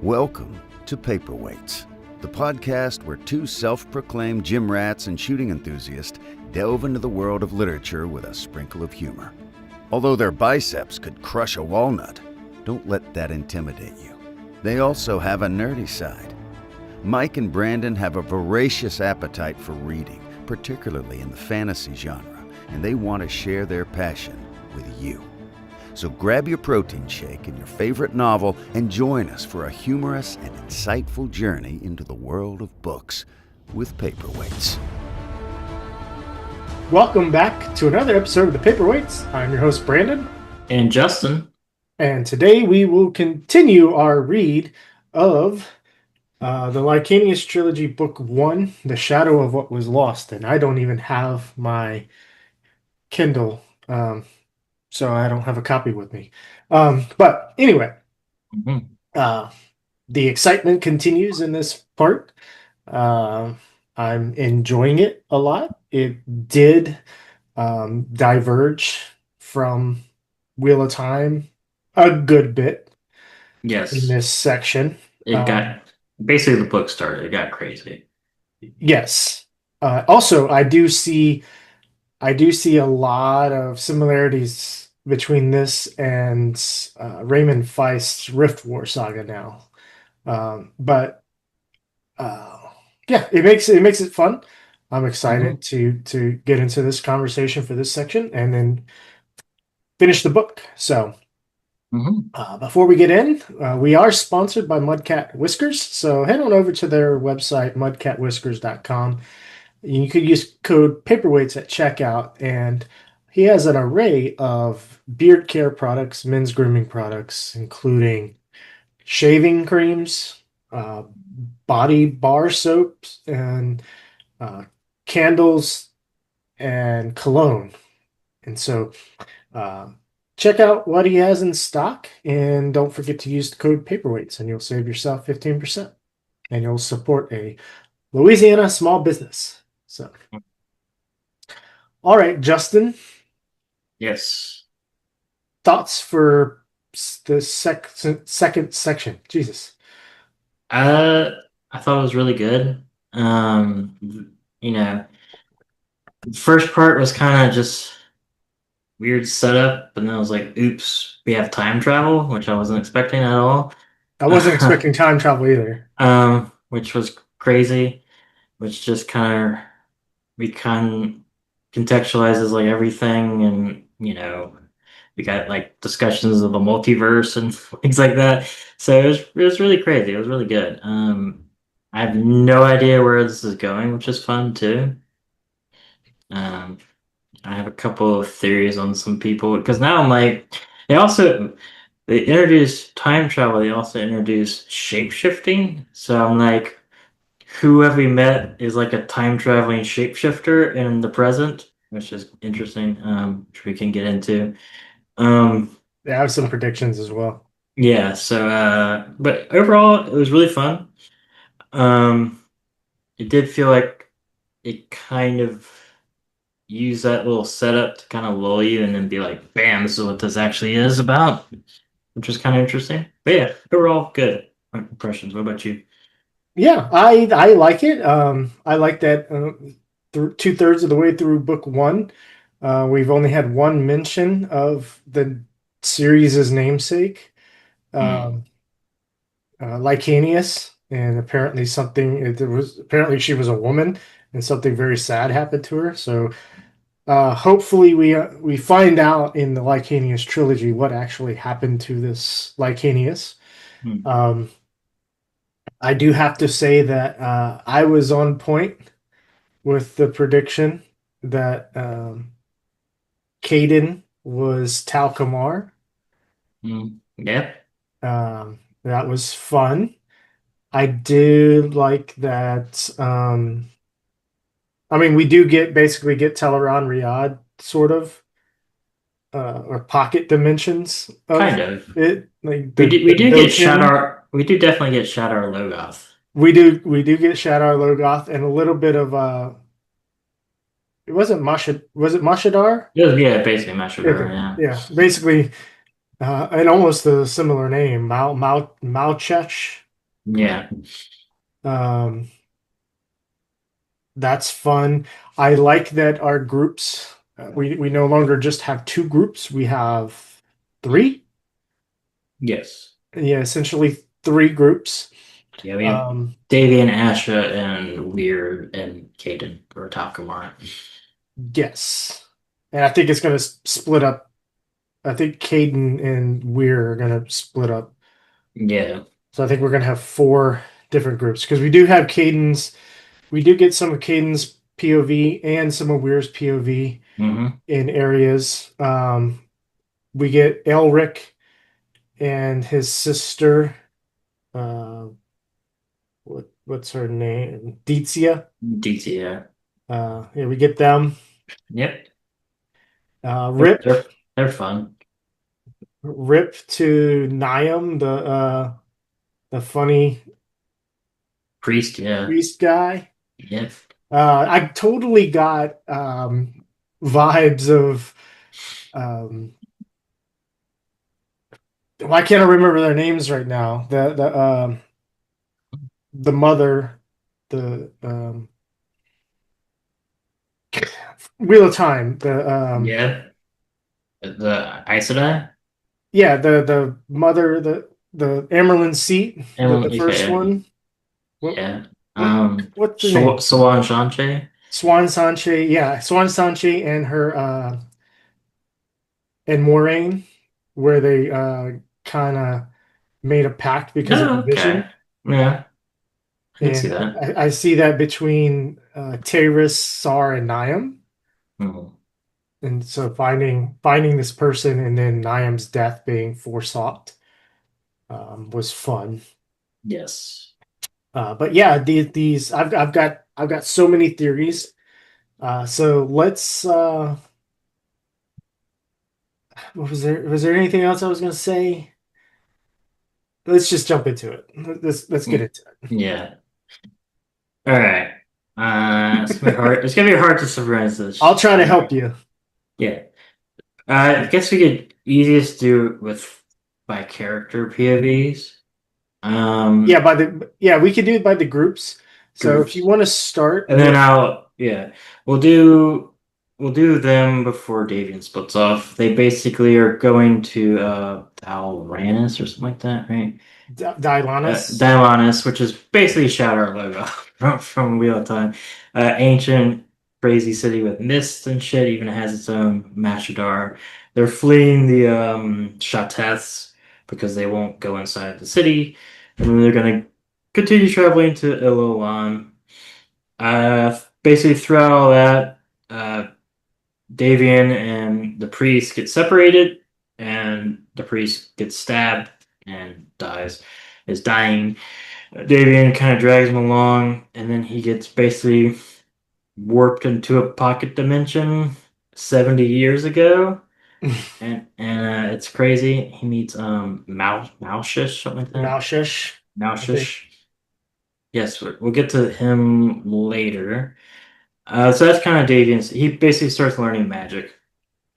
Welcome to Paperweights, the podcast where two self-proclaimed gym rats and shooting enthusiasts delve into the world of literature with a sprinkle of humor. Although their biceps could crush a walnut, don't let that intimidate you. They also have a nerdy side. Mike and Brandon have a voracious appetite for reading, particularly in the fantasy genre, and they want to share their passion with you. So grab your protein shake and your favorite novel and join us for a humorous and insightful journey into the world of books with Paperweights. Welcome back to another episode of the Paperweights. I'm your host, Brandon. And Justin. And today we will continue our read of the Licanius Trilogy, Book 1, The Shadow of What Was Lost. And I don't even have my Kindle, so I don't have a copy with me. But anyway, the excitement continues in this part. I'm enjoying it a lot. It did diverge from Wheel of Time a good bit. Yes. In this section. It got basically the book started. It got crazy. Yes. Also, I do see a lot of similarities between this and Raymond Feist's Rift War saga now. Yeah, it makes it fun. I'm excited to get into this conversation for this section and then finish the book. So before we get in, we are sponsored by Mudcat Whiskers. So head on over to their website, mudcatwhiskers.com. You could use code Paperweights at checkout, and he has an array of beard care products, men's grooming products, including shaving creams, body bar soaps, and candles and cologne. And so check out what he has in stock, and don't forget to use the code Paperweights, and you'll save yourself 15%, and you'll support a Louisiana small business. So, all right, Justin. Yes. Thoughts for the second section? Jesus. I thought it was really good. The first part was kind of just weird setup, but then I was like, oops, we have time travel, which I wasn't expecting at all. I wasn't expecting time travel either. Which was crazy, which just kind of contextualizes like everything, and we got like discussions of the multiverse and things like that. So it was really crazy. It was really good. I have no idea where this is going, which is fun too. I have a couple of theories on some people, because now I'm like, they introduced time travel. They also introduced shape-shifting. So I'm like, who have we met is like a time-traveling shapeshifter in the present, which is interesting, which we can get into. I have some predictions as well. Yeah, so but overall it was really fun. It did feel like it kind of used that little setup to kind of lull you and then be like, bam, this is what this actually is about, which was kind of interesting. But yeah, overall good impressions. What about you? Yeah, I like it. I like that 2/3 of the way through book 1. We've only had one mention of the series' namesake, Licanius, and apparently she was a woman, and something very sad happened to her. So hopefully we find out in the Licanius trilogy what actually happened to this Licanius. I do have to say that I was on point with the prediction that Caden was Tal Kamar. Yeah. That was fun. I did like that. We do basically get Teleron Riyadh sort of, or pocket dimensions of kind of it. Like we do get Shadar. We do definitely get Shadar Logoth. We do get Shadar Logoth and a little bit of it wasn't Mashadar? Was it Mashadar? Yeah, basically Mashadar. Yeah, basically, and almost a similar name, Malchech. Yeah. Um, that's fun. I like that our groups, we no longer just have two groups, we have three. Yes. Yeah, essentially three groups. Yeah, we have Um, Davy and Asha and Weir and Caden or Takamar. yes. And I think it's going to split up. I think Caden and Weir are going to split up. Yeah. So I think we're going to have four different groups because we do have Caden's, we do get some of Caden's POV and some of Weir's POV Mm-hmm. in areas. We get Elric and his sister. Uh, what's her name? Dietzia. DT, Yeah, we get them. Yep. They're, Rip, they're they're fun. Rip to Niam, the funny Priest, yeah. priest guy. Yep. I totally got vibes of why can't I remember their names right now? The mother, the Wheel of Time, Yeah. The Aes Sedai? yeah, the mother, the Amerlin seat, the first Okay. one. What Yeah. what what's her name? Swan Shanche? Swan Sanche, yeah, Swan Sanche and her and Moraine, where they kind of made a pact because of the Oh, okay. vision. Yeah, I can see And that. I see that between Taris, Sar, and Niam. Mhm. And so finding this person and then Niam's death being foresought was fun. Yes. But yeah, these I've got so many theories. So let's was there anything else I was gonna say? Let's just jump into it. Let's get Mm. into it. Yeah. All right. It's gonna be hard. It's gonna be hard to summarize I'll this. try to help you. Yeah. I guess we could easiest do it with by character POVs. Yeah, Um, we could do it by the groups. So if you Groups. want to start And then with we'll do them before Davian splits off. They basically are going to Dalranis or something like that, right? Dylanus. Dialanus, which is basically Shadow logo from Wheel of Time. Ancient crazy city with mist and shit, even has its own Mashadar. They're fleeing the Shateths because they won't go inside the city. And then they're gonna continue traveling to Ilolan. Basically throughout all that, Davian and the priest get separated, and the priest gets stabbed and is dying. Davian kind of drags him along, and then he gets basically warped into a pocket dimension 70 years ago. And it's crazy. He meets Malshish, something like that. Malshish, I think. Malshish. Yes, we'll get to him later. So that's kind of Davian's. He basically starts learning magic.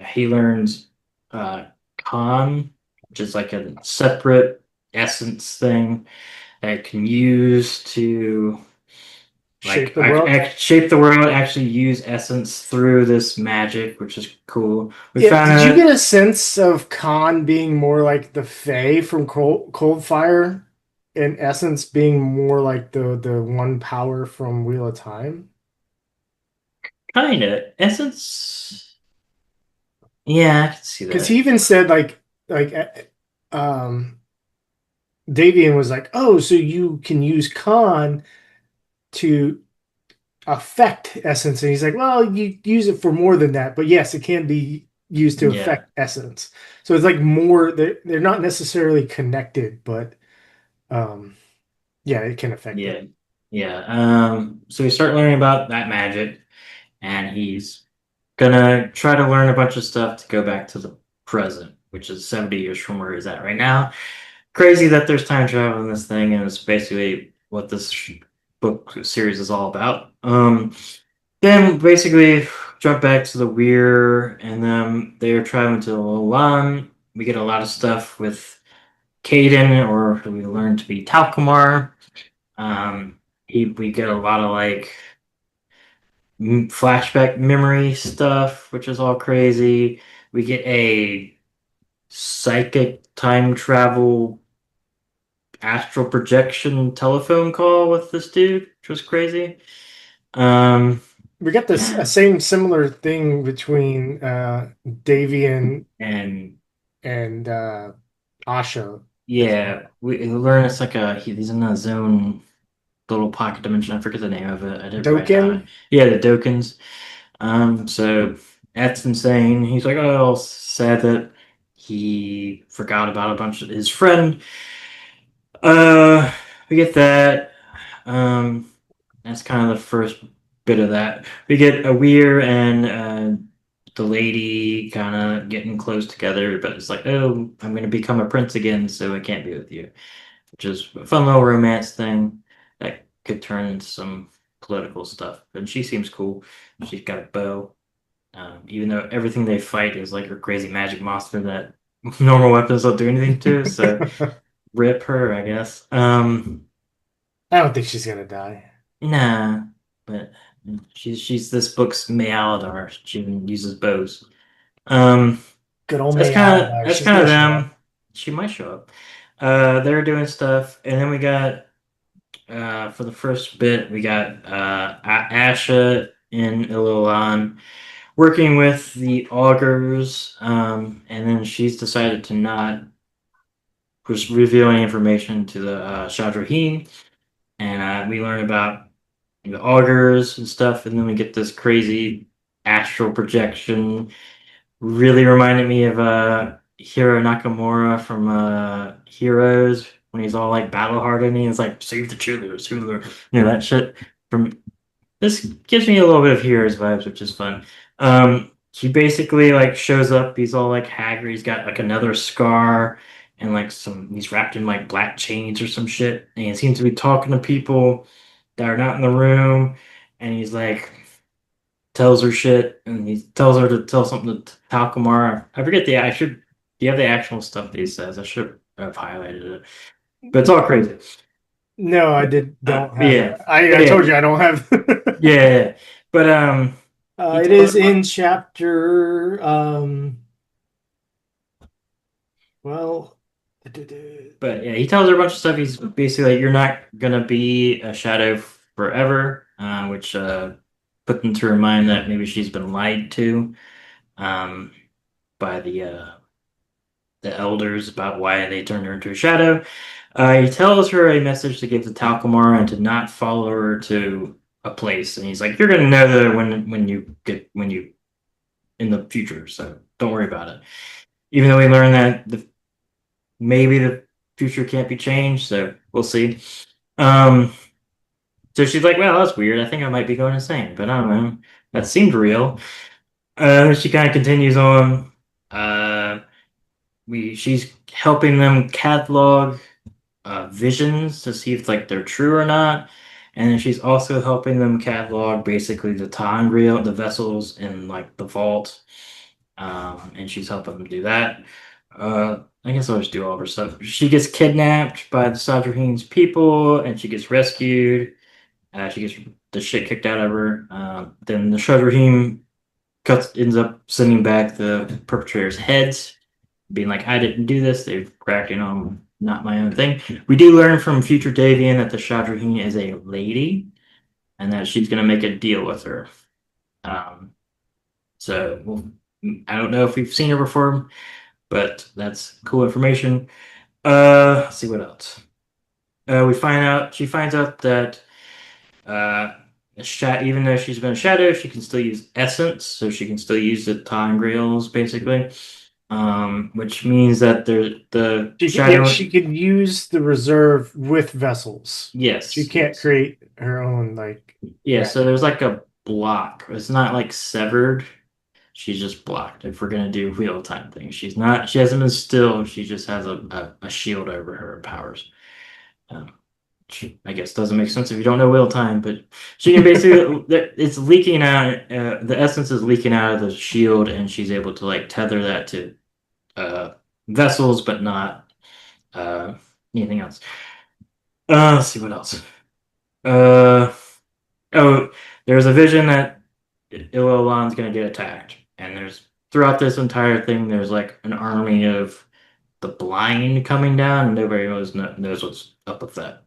He learns Con, which is like a separate essence thing that can use to Shape the world. shape the world, actually use essence through this magic, which is cool. We Yeah, found did you get out a sense of Khan being more like the Fae from Coldfire, and Essence being more like the one power from Wheel of Time? kind of essence. Yeah, I can see Because he that. even said um Davian was like, oh, so you can use Khan to affect Essence, and he's like, well, you use it for more than that, but yes, it can be used to Yeah, affect Essence. So it's like more they're not necessarily connected, but um yeah, it can affect it. yeah, yeah. So we start learning about that magic, and he's gonna try to learn a bunch of stuff to go back to the present, which is 70 years from where he's at right now. Crazy that there's time travel in this thing, and it's basically what this book series is all about. Then basically jump back to the Weir, and then they're traveling to Lolan. We get a lot of stuff with Caden, or who we learn to be Talcamar. We get a lot of like flashback memory stuff, which is all crazy. We get a psychic time travel astral projection telephone call with this dude, which was crazy. Um, We got this same similar thing between Davian and and Asha as yeah, well. we learn it's like he's in a zone little pocket dimension. I forget the name of it. I didn't write it down. Doken. Yeah, the Dokens. So that's insane. He's like, oh, sad that he forgot about a bunch of his friend. Uh, we get that. Um, that's kind of the first bit of that. We get a Weir and the lady kind of getting close together, but it's like, oh, I'm gonna become a prince again, so I can't be with you, which is a fun little romance thing that could turn into some political stuff. And she seems cool. She's got a bow. Even though everything they fight is like a crazy magic monster that normal weapons don't do anything to, so rip her, I guess. I don't think she's gonna die. Nah, but she's this book's Mealadar. She even uses bows. Um, Good old that's May kind of Allar. that's She's kind of gonna show up. them. She might show up. They're doing stuff, and then we got for the first bit we got Asha in Ilolan working with the augurs, and then she's decided to not just reveal any information to the Shadraheen, and we learn about the augurs and stuff, and then we get this crazy astral projection. Really reminded me of Hiro Nakamura from Heroes when he's all like battle hardened and he's like save the cheerleaders, that shit from this gives me a little bit of Heroes vibes, which is fun. He basically like shows up. He's all like haggard. He's got like another scar and like some. He's wrapped in like black chains or some shit. And he seems to be talking to people that are not in the room. And he's like tells her shit, and he tells her to tell something to Talcamar. I forget the. I should. Do you have the actual stuff that he says? I should have highlighted it, but it's all crazy. No, I don't have it. Yeah, but I told yeah, you I don't have. yeah. But he It tells is her in about. chapter. Well, But yeah, he tells her a bunch of stuff. He's basically like, "You're not gonna be a shadow forever," which put them to her mind that maybe she's been lied to um, by the elders about why they turned her into a shadow. He tells her a message to give to Talcamar and to not follow her to a place. And he's like, "You're gonna know that when you in the future, so don't worry about it." Even though we learned that maybe the future can't be changed, so we'll see. Um, so she's like, "Well, that's weird. I think I might be going insane, but I don't know. That seemed real." She kind of continues on. Uh, she's helping them catalog visions to see if like they're true or not. And then she's also helping them catalog basically the Tangreal, the vessels in like the vault. And she's helping them do that. I guess I'll just do all of her stuff. She gets kidnapped by the Sadraheen's people and she gets rescued. She gets the shit kicked out of her. Then the Sadraheen ends up sending back the perpetrators' heads being like, I didn't do this. They've cracked, not my own thing. We do learn from future Davian that the Shadraheen is a lady and that she's going to make a deal with her. Um, I don't know if we've seen her before, but that's cool information. Let's see what else. She finds out that even though she's been a shadow, she can still use essence, so she can still use the time grails basically. Which means that the shadow. she can use the reserve with vessels. She Yes, can't yes, create her own like yeah. So magic. there's like a block. It's not like severed. She's just blocked. If we're gonna do wheel time thing, she's not. She hasn't been still. She just has a shield over her powers. Um, which I guess doesn't make sense if you don't know wheel time, but she can basically. It's leaking out. The essence is leaking out of the shield, and she's able to like tether that to uh, vessels, but not uh, anything else. Let's see what else. Uh, oh, there's a vision that Ilolan's gonna get attacked, and there's throughout this entire thing, there's like an army of the blind coming down, and nobody knows what's up with that.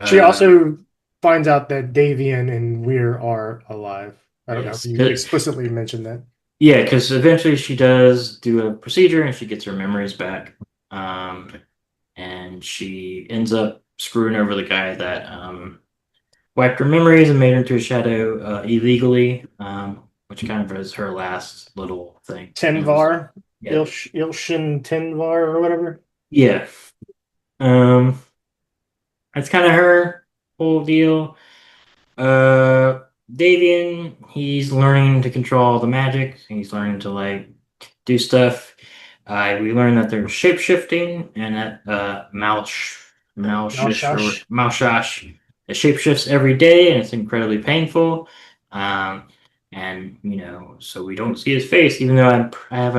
She Uh, also finds out that Davian and Weir are alive. I don't know if yes, you explicitly mentioned that. yeah, because eventually she does do a procedure and she gets her memories back. And she ends up screwing over the guy that wiped her memories and made her into a shadow illegally, which kind of is her last little thing. Tenvar, Yeah, Ilshin Tenvar or whatever. yeah. Um, that's kind of her whole deal. Davian, he's learning to control the magic. He's learning to like do stuff. We learned that they're shape shifting, and that Malshash. Malshash it shape shifts every day, and it's incredibly painful. Um, and so we don't see his face, even though I have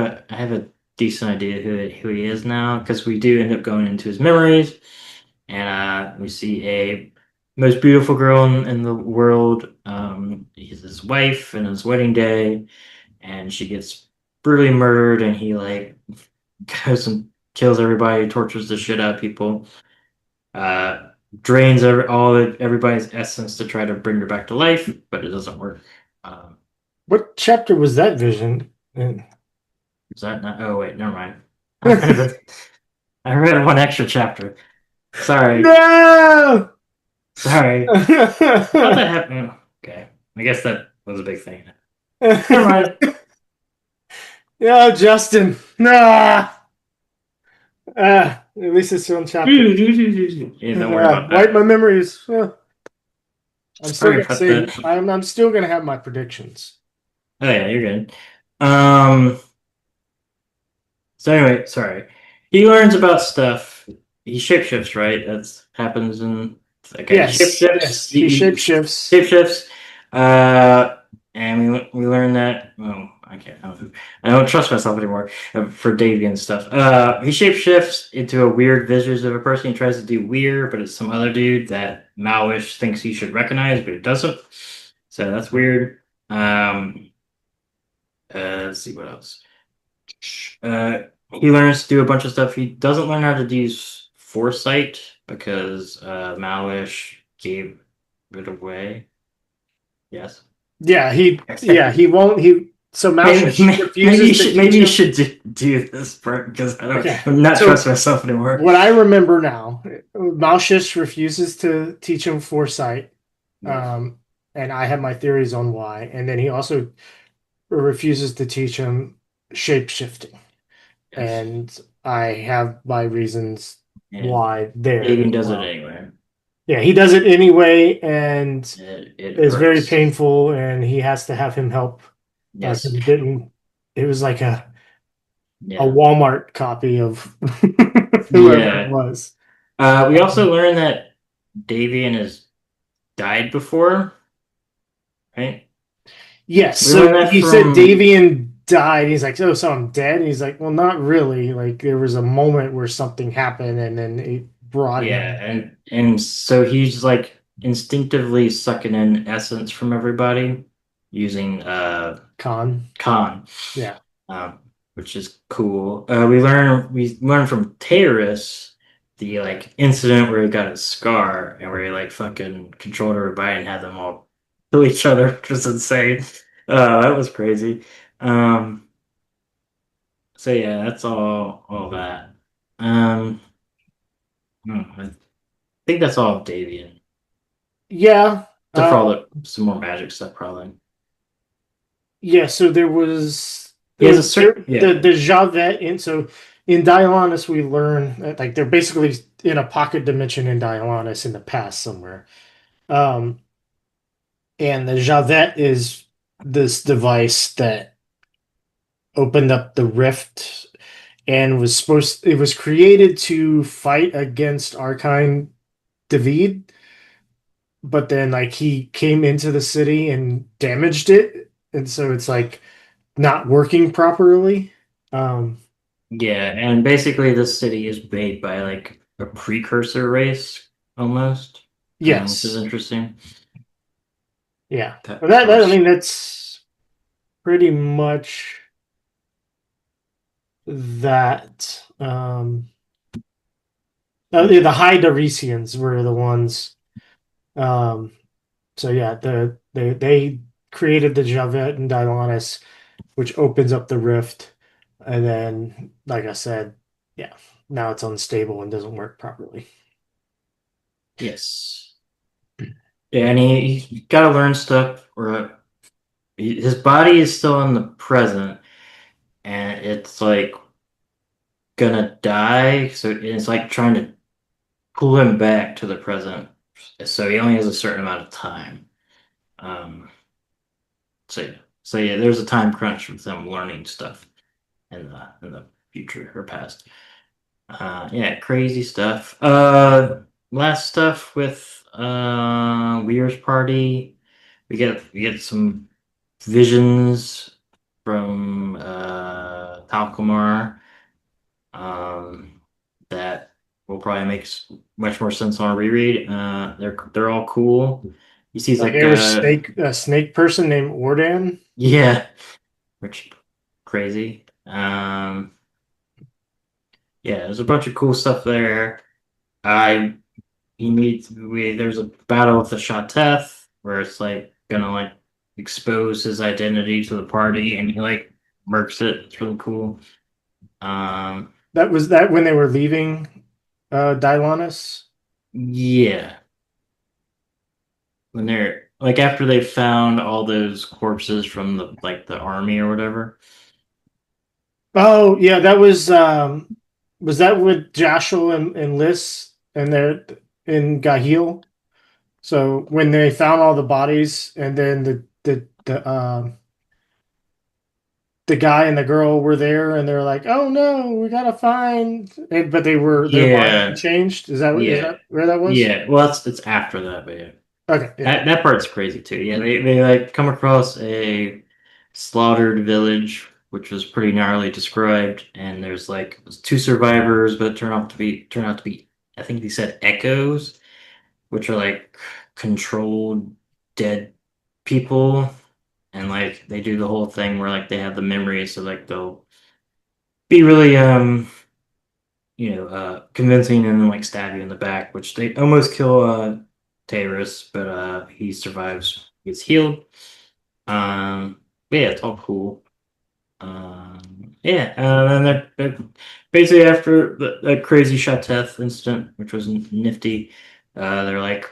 a decent idea who he is now, because we do end up going into his memories, and we see a most beautiful girl in the world. He's his wife and his wedding day, and she gets brutally murdered, and he like goes and kills everybody, tortures the shit out of people, uh, drains everybody's essence to try to bring her back to life, but it doesn't work. Um, What chapter was that vision in? is that not? Oh wait, never mind. I read one extra chapter. Sorry, No! sorry. How'd that happen? Okay, I guess that was a big thing. Never mind. Yeah, Justin. Nah. At least it's one chapter. Yeah, don't worry about Wipe that. my memories. I'm still Sorry gonna about say that. I'm still gonna have my predictions. Oh yeah, you're good. Um. So anyway, sorry. He learns about stuff. He shapeshifts, right? That's happens in okay. Yes. He shapeshifts. Shapeshifts. And we learn that. Oh, I can't. I don't trust myself anymore for Davian stuff. He shapeshifts into a weird visage of a person. He tries to do weird, but it's some other dude that Malish thinks he should recognize, but it doesn't. So that's weird. Um. Let's see what else. Uh, he learns to do a bunch of stuff. He doesn't learn how to use foresight because Malish gave it away. Yes. He won't so Malchus refuses to Maybe teach you him. should do this because Okay. I'm not So trust myself anymore. what I remember now, Malchus refuses to teach him foresight. Yes. And I have my theories on why. And then he also refuses to teach him shape shifting. Yes. And I have my reasons And why there. Davian does it anyway. Yeah, he does it anyway, and It it's very hurts. painful, and he has to have him help because Yes. he didn't. It was like a Yeah. Walmart copy of whoever it Yeah. was. We also learned that Davian has died before, right? Yes, We so learned that he said from Davian died. He's like, oh, so I'm dead. And he's like, well, not really. Like there was a moment where something happened, and then it brought yeah, him. and so he's like instinctively sucking in essence from everybody using Khan, Yeah. um, which is cool. We learn from Terrace the like incident where he got his scar and where he like fucking controlled everybody and had them all kill each other, which was insane. That was crazy. Um, so yeah, that's all that. Um, I think that's all of Davian. Yeah. Except for all some more magic stuff, probably. Yeah, so there was He has a certain the Javet in so in Diolanus we learn that like they're basically in a pocket dimension in Diolanus in the past somewhere. Um and the Javet is this device that opened up the rift and it was created to fight against Archine David, but then like he came into the city and damaged it, and so it's like not working properly. Um, Yeah, and basically this city is made by like a precursor race almost. which is Yes. interesting. Yeah. That Well, that I first, mean, that's pretty much that. The High Doresians were the ones. Um, so yeah, they created the Javet and Dylanus, which opens up the rift, and then, like I said, yeah, now it's unstable and doesn't work properly. yes, yeah, and he got to learn stuff, or his body is still in the present, and it's like gonna die. So it's like trying to pull him back to the present. So he only has a certain amount of time. Um, so yeah, there's a time crunch with them learning stuff in the future or past. Yeah, crazy stuff. Last stuff with Weir's party. We get some visions from Talcomar um, that will probably make much more sense on a reread. They're all cool. He sees I like hear a snake person named Ordan. yeah, which crazy. Yeah, there's a bunch of cool stuff there. I there's a battle with the Shateth where it's like gonna like expose his identity to the party and he like murks it. It's really cool. Um That was that when they were leaving Dylanus. yeah. When they're like after they found all those corpses from the army or whatever. Oh yeah, that was that with Jashel and Liz and they're in Gahil? So when they found all the bodies and then the guy and the girl were there and they're like, "Oh no, we gotta find," but their minds had Yeah, changed. Is yeah, that where that was? yeah. Well, it's after that, but yeah. Okay, yeah. That part's crazy too. Yeah, they like come across a slaughtered village, which was pretty gnarly described, and there's like two survivors, but turn out to be I think they said echoes, which are like controlled dead people, and like they do the whole thing where like they have the memories, so like they'll be really convincing and then like stab you in the back, which they almost kill Taurus, but he survives, gets healed. But yeah, it's all cool. Yeah, and then they're basically after the crazy Shateth incident, which was nifty, they're like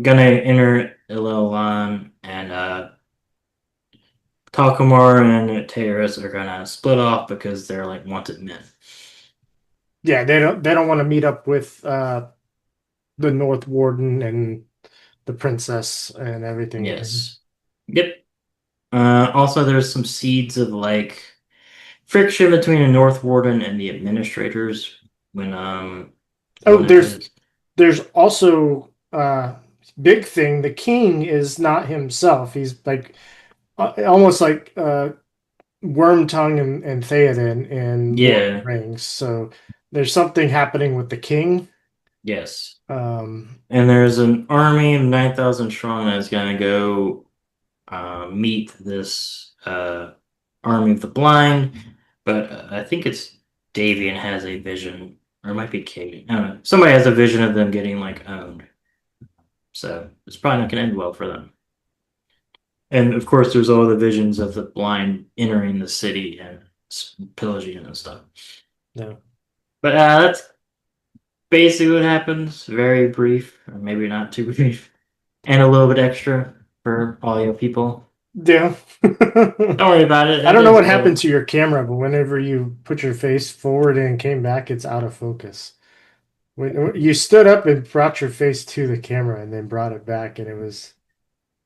gonna enter Ilolan and Takumar and Taurus are gonna split off because they're like wanted men. Yeah, they don't want to meet up with the North Warden and the princess and everything. Yes. Yep. Also, there's some seeds of like friction between the North Warden and the administrators when Oh, one of his there's also big thing. The king is not himself. He's like almost like Wormtongue and Theoden in Lord of yeah, the Rings. So there's something happening with the king. yes. Um, And there's an army of 9,000 strong that's gonna go meet this army of the blind, but I think it's Davian has a vision, or it might be Katie. I don't know. Somebody has a vision of them getting like owned, so it's probably not gonna end well for them. And of course, there's all the visions of the blind entering the city and pillaging and stuff. no. But that's basically what happens. Very brief, or maybe not too brief, and a little bit extra for all you people. Yeah. Don't worry about it. I It don't know is what well. happened to your camera, but whenever you put your face forward and came back, it's out of focus. When you stood up and brought your face to the camera and then brought it back, and it was,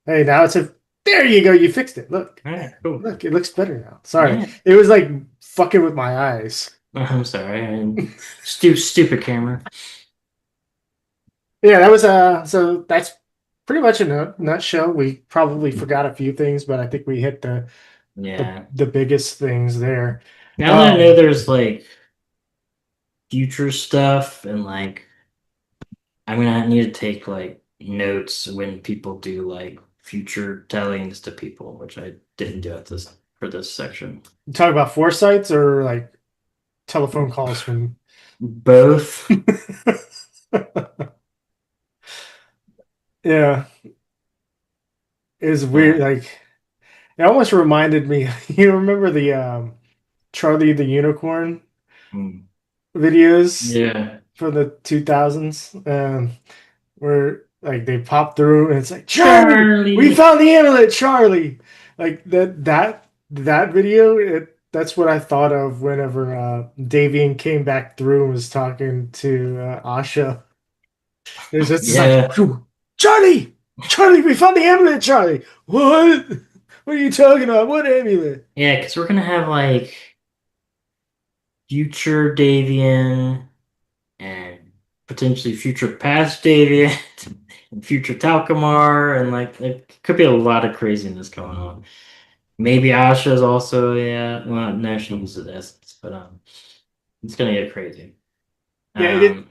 hey, now it's a, there you go, you fixed it. Look, All right, cool. look, it looks better now. Sorry, Yeah, it was like fucking with my eyes. I'm sorry. Stupid camera. Yeah, that was so that's pretty much in a nutshell. We probably forgot a few things, but I think we hit Yeah. the biggest things there. Now that I know Um, there's like future stuff and like I'm gonna need to take like notes when people do like future tellings to people, which I didn't do at this for this section. You talk about foresights or like telephone calls from Both. yeah, it was weird. Uh, Like it almost reminded me. You remember the Charlie the Unicorn mm, videos yeah. from the 2000s, where like they pop through and it's like Charlie, we Charlie. found the amulet, Charlie. Like that video. That's what I thought of whenever Davian came back through and was talking to Asha. It was just like, Yeah. Charlie, Charlie, we found the amulet, Charlie. What? What are you talking about? What amulet? Yeah, because we're gonna have like future Davian and potentially future past Davian and future Talcamar, and like it could be a lot of craziness going on. Maybe Asha is also, yeah, well, no, she uses essence, but it's gonna get crazy. Yeah, Um,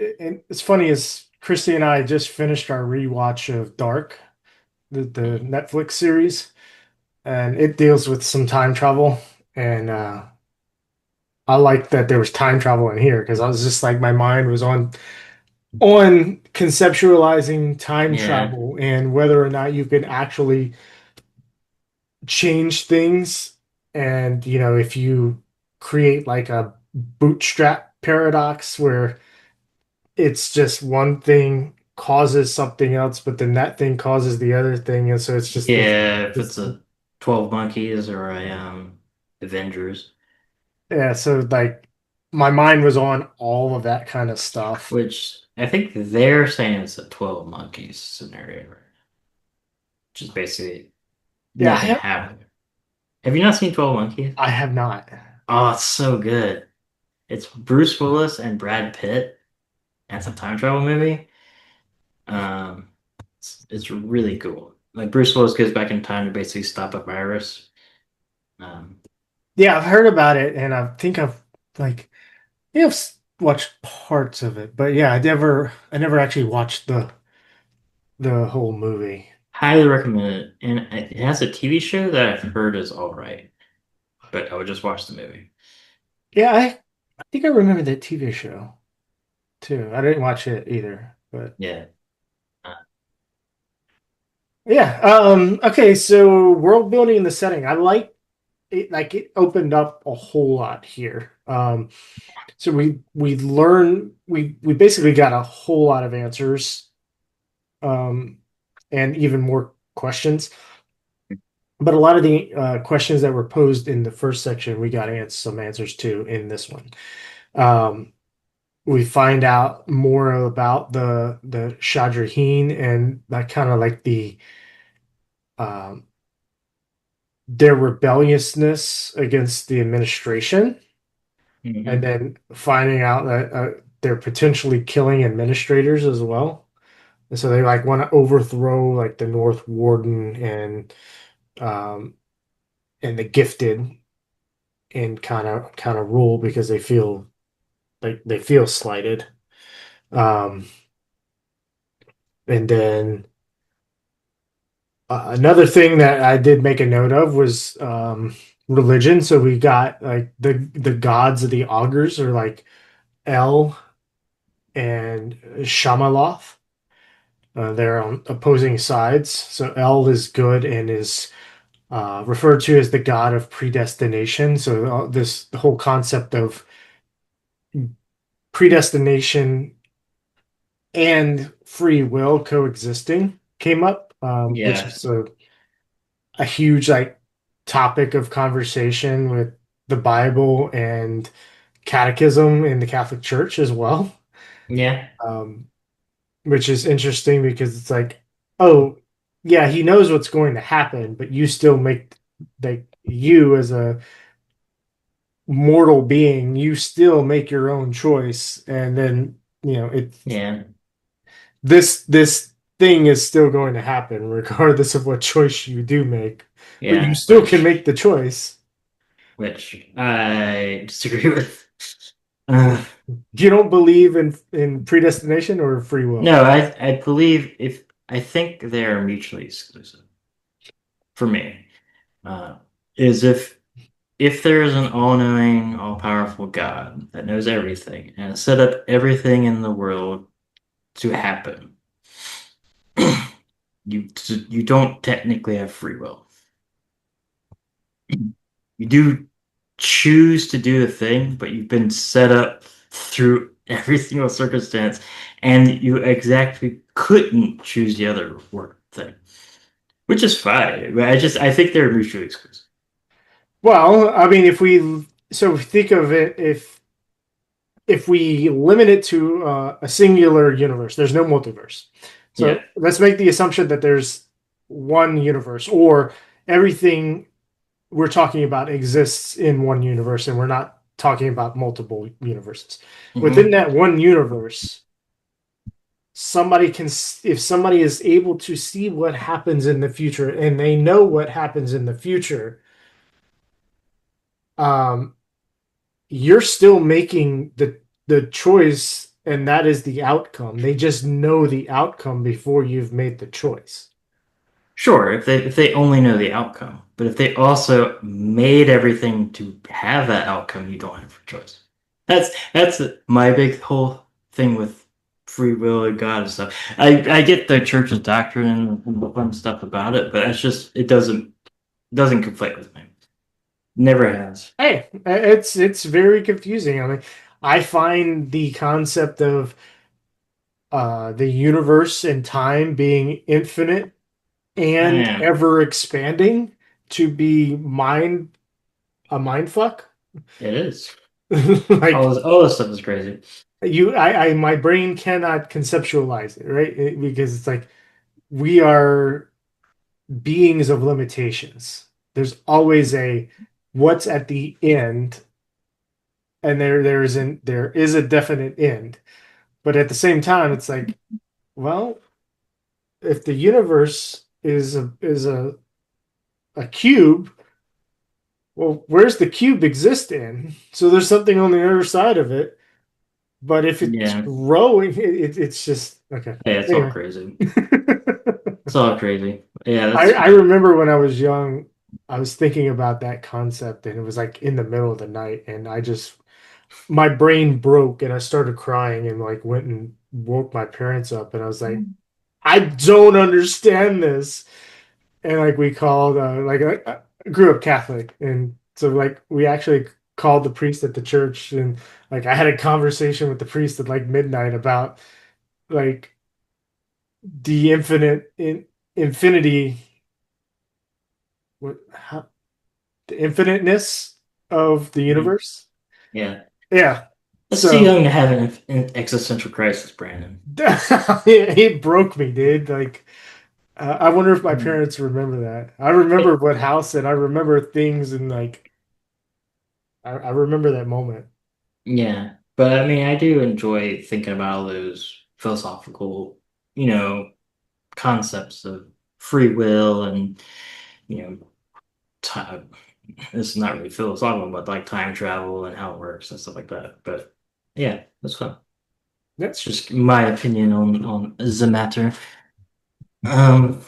it's funny as Christy and I just finished our rewatch of Dark, the Netflix series, and it deals with some time travel. And I like that there was time travel in here because I was just like my mind was on conceptualizing time yeah, travel and whether or not you can actually change things. And if you create like a bootstrap paradox where it's just one thing causes something else, but then that thing causes the other thing, and so it's just yeah. If this it's a 12 Monkeys or a Avengers, yeah. So like my mind was on all of that kind of stuff. which I think they're saying it's a 12 Monkeys scenario, right? Which is basically Yeah, nothing happening. Have you not seen 12 Monkeys? I have not. Oh, it's so good. It's Bruce Willis and Brad Pitt. And it's a time travel movie. Um, it's really cool. Like Bruce Willis goes back in time to basically stop a virus. Um, Yeah, I've heard about it, and I think I've like watched parts of it, but yeah, I never actually watched the whole movie. Highly recommend it. And it has a TV show that I've heard is all right, but I would just watch the movie. Yeah, I think I remember that TV show too. I didn't watch it either, but Yeah. Uh, yeah. Okay, so world building and the setting. I like it, like it opened up a whole lot here. So we basically got a whole lot of answers, um, and even more questions. But a lot of the questions that were posed in the first section, we got some answers to in this one. Um, we find out more about the Shadraheen and that kind of like um, their rebelliousness against the administration, and mhm. then finding out that they're potentially killing administrators as well. And so they like want to overthrow like the North Warden um, and the Gifted and kind of rule because they feel like they feel slighted. Um, and then another thing that I did make a note of was religion. So we got like the gods of the augurs are like El and Shamaloth. They're on opposing sides. So El is good and is referred to as the god of predestination. So the whole concept of predestination and free will coexisting came up, which Yeah. is a huge like topic of conversation with the Bible and catechism in the Catholic Church as well. Yeah. Um, which is interesting because it's like, oh, yeah, he knows what's going to happen, but you still make like you as a mortal being, you still make your own choice, and then it Yeah. this thing is still going to happen regardless of what choice you do make, but you Yeah. still can make the choice. Which I disagree with. Uh, You don't believe in predestination or free will? no, I believe if I think they are mutually exclusive for me. Uh, is if there is an all-knowing, all-powerful God that knows everything and has set up everything in the world to happen, you don't technically have free will. You do choose to do the thing, but you've been set up through every single circumstance, and you exactly couldn't choose the other thing, which is fine. I think they're mutually exclusive. Well, I mean, think of it, if we limit it to a singular universe, there's no multiverse. So Yeah, let's make the assumption that there's one universe, or everything we're talking about exists in one universe, and we're not talking about multiple universes. Within hmm that one universe, if somebody is able to see what happens in the future and they know what happens in the future, um, you're still making the choice, and that is the outcome. They just know the outcome before you've made the choice. Sure, if they only know the outcome, but if they also made everything to have that outcome, you don't have a choice. That's my big whole thing with free will and God and stuff. I get the church's doctrine and the fun stuff about it, but it doesn't conflict with me. Never has. Hey, it's very confusing. I mean, I find the concept of the universe and time being infinite and Yeah, ever expanding to be a mind fuck. it is. Like, All this stuff is crazy. my brain cannot conceptualize it, right? Because it's like we are beings of limitations. There's always a what's at the end, and there is a definite end. But at the same time, it's like, well, if the universe is a cube, well, where's the cube exist in? So there's something on the other side of it. But if it's Yeah, growing, it's just okay. yeah, it's all Anyway. crazy. It's all crazy. Yeah, I remember when I was young, I was thinking about that concept, and it was like in the middle of the night, and my brain broke, and I started crying, and like went and woke my parents up, and I was like, I don't understand this. And like we called, I grew up Catholic, and so like we actually called the priest at the church, and like I had a conversation with the priest at like midnight about like the infinity, how, the infiniteness of the Mhm. universe. Yeah. Yeah. That's too So young to have an existential crisis, Brandon. it broke me, dude. Like, I wonder if my Mm. parents remember that. I remember what house, and I remember things, and like, I remember that moment. Yeah, but I mean, I do enjoy thinking about all those philosophical, you know, concepts of free will and, you know, time. This is not really philosophical, but like time travel and how it works and stuff like that. But yeah, that's fun. Yeah. It's just my opinion on the matter. Um,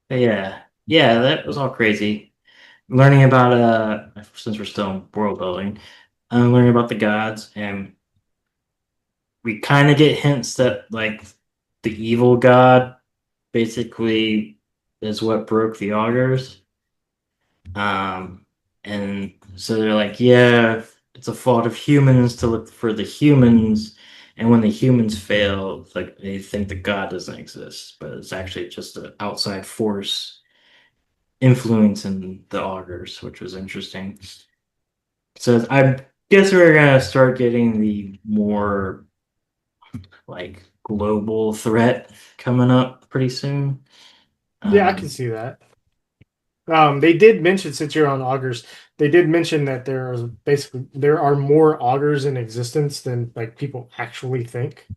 but yeah, yeah, that was all crazy. Learning about since we're still in world building, learning about the gods, and we kind of get hints that like the evil god basically is what broke the augurs. Um, and so they're like, yeah, it's a fault of humans to look for the humans, and when the humans fail, like they think the god doesn't exist, but it's actually just an outside force influencing the augurs, which was interesting. So I guess we're gonna start getting the more like global threat coming up pretty soon. Yeah, I can Um, see that. They did mention, since you're on augurs, they did mention that there are more augurs in existence than like people actually think.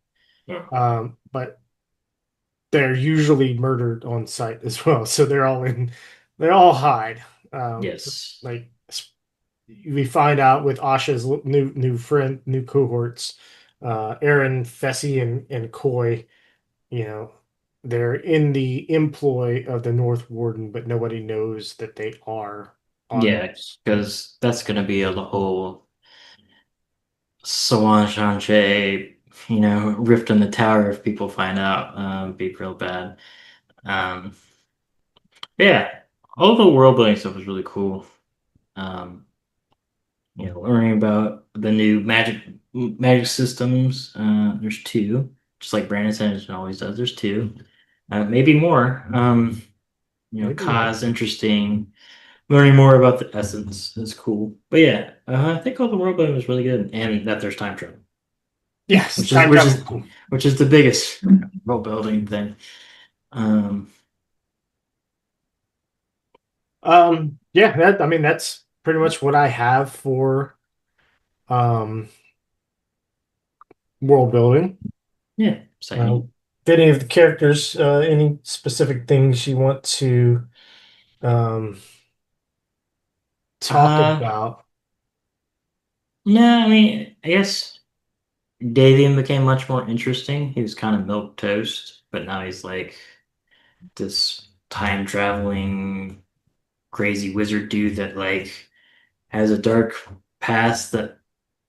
yeah. But they're usually murdered on site as well. So they all hide. Um, Yes. like we find out with Asha's new friend, new cohorts, Aaron, Fessy, and Coy. You know, they're in the employ of the North Warden, but nobody knows that they are on. Yeah, because that's gonna be a whole Swan Shanche, rift in the tower if people find out. Be real bad. Um, yeah, all the world building stuff was really cool. Um, learning about the new magic systems. There's two, just like Brandon Sanderson always does. There's two, maybe more. Maybe more. Kai's interesting. Learning more about the essence is cool. But yeah, I think all the world building was really good, and that there's time travel, Yes, which is time which travel is is cool. which is the biggest world building thing. Um, Yeah, I mean, that's pretty much what I have for um, world building. yeah, Uh, same. if any of the characters, any specific things you want to um, talk Uh, about? no, I mean, I guess Davian became much more interesting. He was kind of milk toast, but now he's like this time traveling crazy wizard dude that like has a dark past that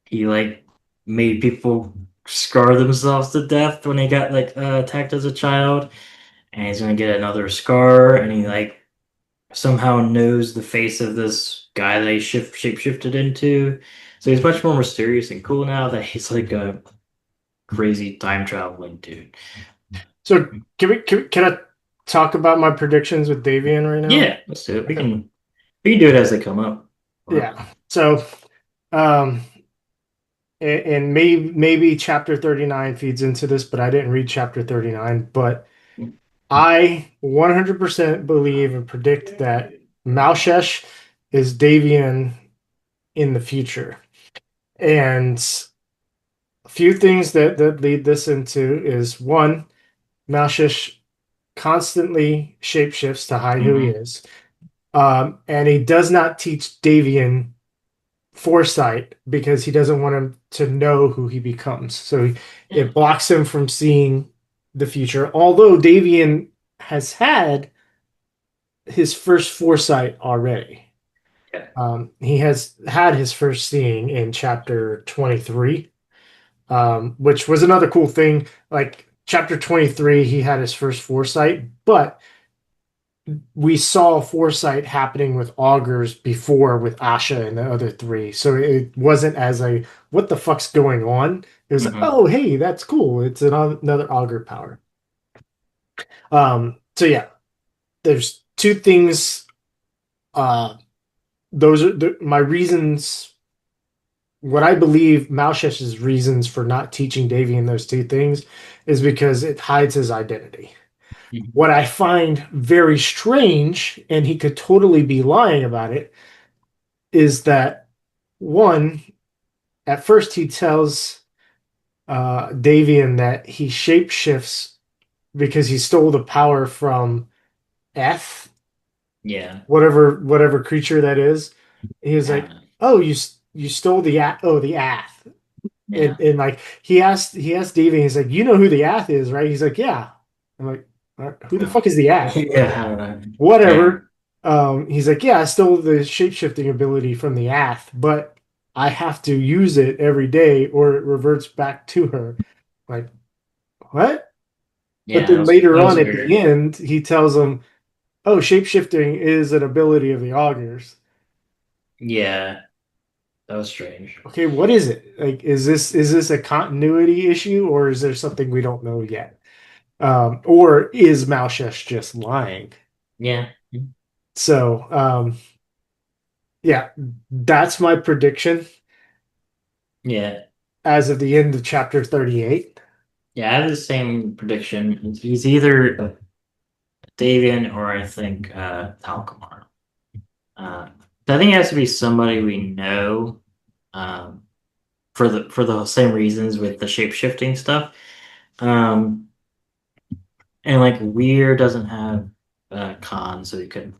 he like made people scar themselves to death when he got like attacked as a child, and he's gonna get another scar, and he like somehow knows the face of this guy that he shape shifted into. So he's much more mysterious and cool now that he's like a crazy time traveling dude. So can I talk about my predictions with Davian right now? Yeah, let's do it. We can do it as they come up. Or Yeah. So um, and maybe chapter 39 feeds into this, but I didn't read chapter 39. But I 100% believe and predict that Malchesh is Davian in the future. And a few things that lead this into is one, Malchesh constantly shapeshifts to hide who he Mhm. is. And he does not teach Davian foresight because he doesn't want him to know who he becomes. So Yeah. it blocks him from seeing the future. Although Davian has had his first foresight already. Yeah. He has had his first seeing in chapter 23, which was another cool thing. Like chapter 23, he had his first foresight, but we saw foresight happening with augurs before with Asha and the other three. So it wasn't as a what the fuck's going on? It was Mhm. oh hey, that's cool. It's another augur power. So yeah, there's two things. Those are my reasons. What I believe Malchesh's reasons for not teaching Davian those two things is because it hides his identity. Mhm. What I find very strange, and he could totally be lying about it, is that one, at first he tells Davian that he shapeshifts because he stole the power from Eth, Yeah. whatever creature that is. He was like, Yeah. "Oh, you stole the Ath," Yeah. and like he asked Davian, he's like, "You know who the Ath is, right?" He's like, "Yeah." I'm like, "Who the No. fuck is the Ath?" Like, Yeah. I don't know. Yeah. whatever. He's like, yeah, I stole the shapeshifting ability from the Ath, but I have to use it every day or it reverts back to her. Like, what? But Yeah. That then was later that was on at the weird. end, he tells him, oh, shapeshifting is an ability of the augurs. Yeah. That was strange. Okay, what is it? Like, is this a continuity issue or is there something we don't know yet? Or is Malchesh just lying? Yeah. So, yeah, that's my prediction Yeah. as of the end of chapter 38. Yeah. I have the same prediction. He's either Davian or I think Alkmaar. Uh, I think it has to be somebody we know, um, for the same reasons with the shape shifting stuff. Um, and like Weir doesn't have Khan, so he could,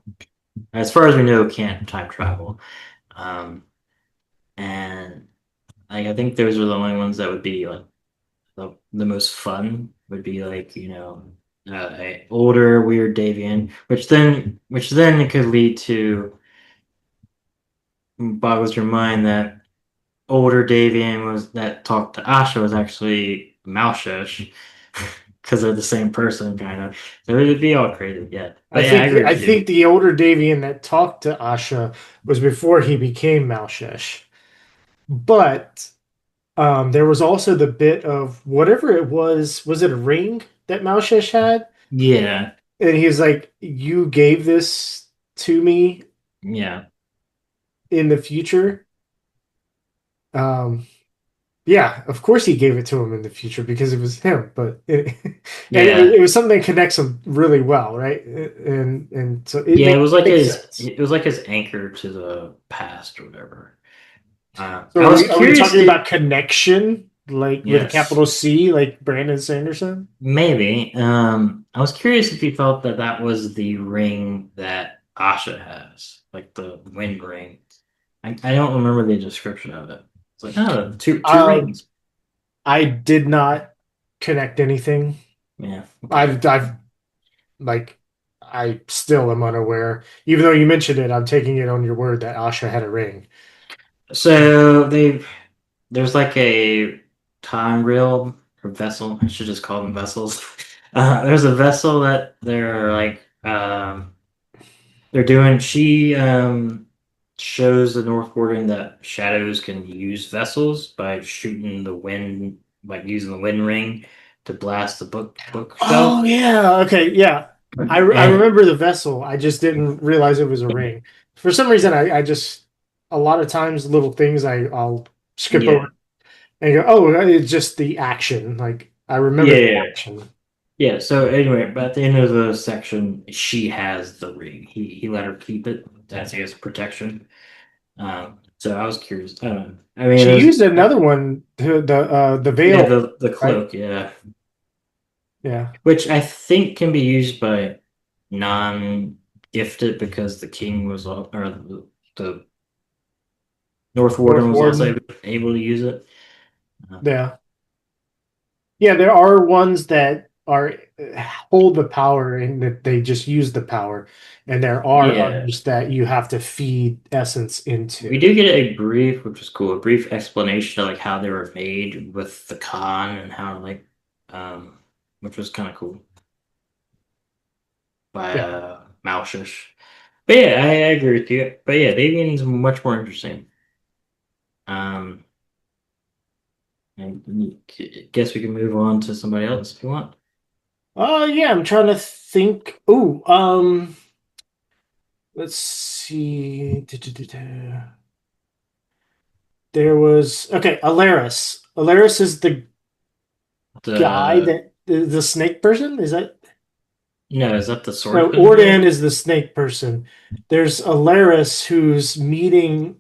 as far as we know, can't time travel. Um, and like I think those are the only ones that would be like the most fun. Would be like a older weird Davian, which then it could lead to boggles your mind that older Davian was that talked to Asha was actually Malshesh because they're the same person, kind of. So it would be all crazy, yeah. But yeah, I agree I with you. think the older Davian that talked to Asha was before he became Malshesh. But there was also the bit of whatever it was it a ring that Malshesh had? Yeah, And he's like, "You gave this to me yeah, in the future." Um, yeah, of course he gave it to him in the future because it was him. And yeah, it was something that connects them really well, right? And so yeah. It was like makes his sense. it was like his anchor to the past or whatever. So I was are we curious talking to about connection, like with a yes. capital C, like Brandon Sanderson? Maybe. I was curious if you thought that that was the ring that Asha has, like the wind ring. I don't remember the description of it. It's like, oh, two Um, rings. I did not connect anything. Yeah. Okay. I've like I still am unaware. Even though you mentioned it, I'm taking it on your word that Asha had a ring. So there's like a time rail or vessel. I should just call them vessels. There's a vessel that they're doing. She shows the North Warden that shadows can use vessels by shooting the wind, like using the wind ring to blast the Oh bookshelf. yeah, okay, yeah. I And remember the vessel. I just didn't realize it was a ring. For some reason, I just a lot of times little things I'll skip over yeah, and go, oh, it's just the action. Like I remember the yeah, action. yeah. So anyway, but at the end of the section, she has the ring. He let her keep it as I guess protection. So I was curious. I don't know. I mean, She it was used another one, the yeah, veil, the right? cloak, yeah, Yeah. which I think can be used by non-gifted because the king was or the North North Warden was also Warden. able to use it. Yeah. Yeah, there are ones that are hold the power and that they just use the power, and there are Yeah, others that you have to feed essence we into. do get a brief, which is cool, a brief explanation of like how they were made with the Khan and how like, um, which was kind of cool by Yeah. Malshish. But yeah, I agree with you. But yeah, Davian's much more interesting. Um, I guess we can move on to somebody else if you want. Yeah, I'm trying to think. Oh, let's see. There was okay, Alaris. Alaris is the guy The that the snake person. Is that no, is that the no? swordsman Ordan guy? is the snake person. There's Alaris who's meeting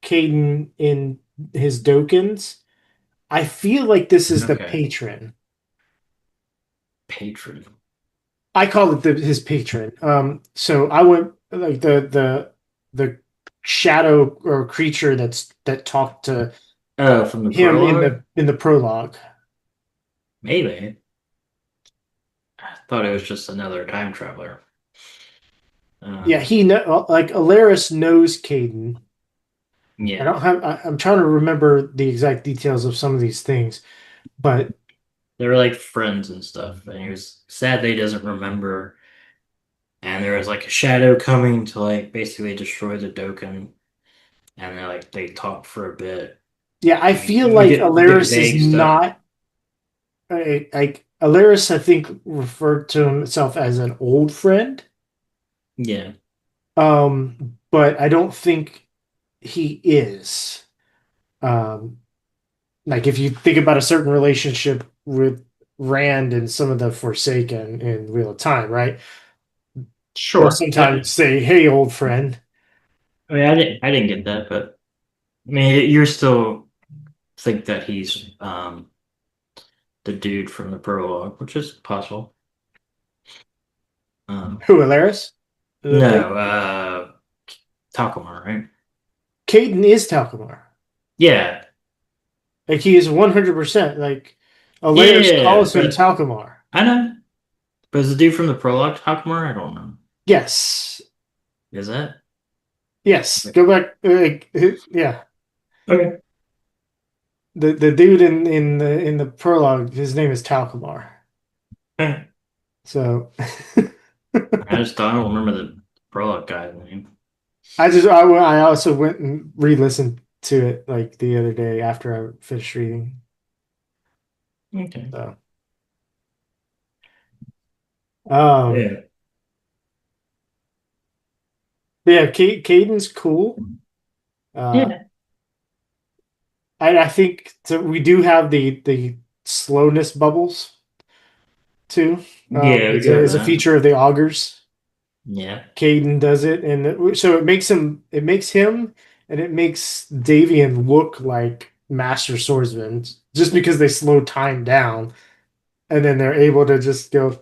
Caden in his Dokens. I feel like this is the Okay, patron. patron. I call it his patron. So I went like the shadow or creature that talked to Oh, from the him prologue? in the prologue. Maybe. I thought it was just another time traveler. Yeah, Um, he know like Alaris knows Caden. I yeah, don't have. I'm trying to remember the exact details of some of these things, but they were like friends and stuff, and he was sad that he doesn't remember. And there was like a shadow coming to like basically destroy the Dokkan, and they talked for a bit. yeah, I I mean, feel we like get Alaris is vague stuff. not like Alaris. I think referred to himself as an old friend. Yeah, But I don't think he is. Um, like if you think about a certain relationship with Rand and some of the Forsaken in Wheel of Time, right? They'll sure. sometimes say, "Hey, old friend." I mean, I didn't get that, but I mean, you're still think that he's the dude from the prologue, which is possible. Um, Who, Alaris? The thing? no, Takumar, right? Caden is Talcamar. Yeah, Like he is 100% like yeah, Alaris yeah, yeah, calls him but Talcamar. I know, But is the dude from the prologue Hawkmoor? I don't know. Yes. Is it? Yes. Go back. Yeah. Okay. The dude in the prologue, his name is Talcumar. I So just don't remember the prologue guy's name. I also went and re-listened to it like the other day after I finished reading. Okay. So um Yeah. yeah, Caden's cool. Uh Yeah. I think so we do have the slowness bubbles too. Yeah, we do have As a that. feature of the augurs. Yeah. Caden does it, and so it makes him and it makes Davian look like master swordsmen just because they slow time down, and then they're able to just go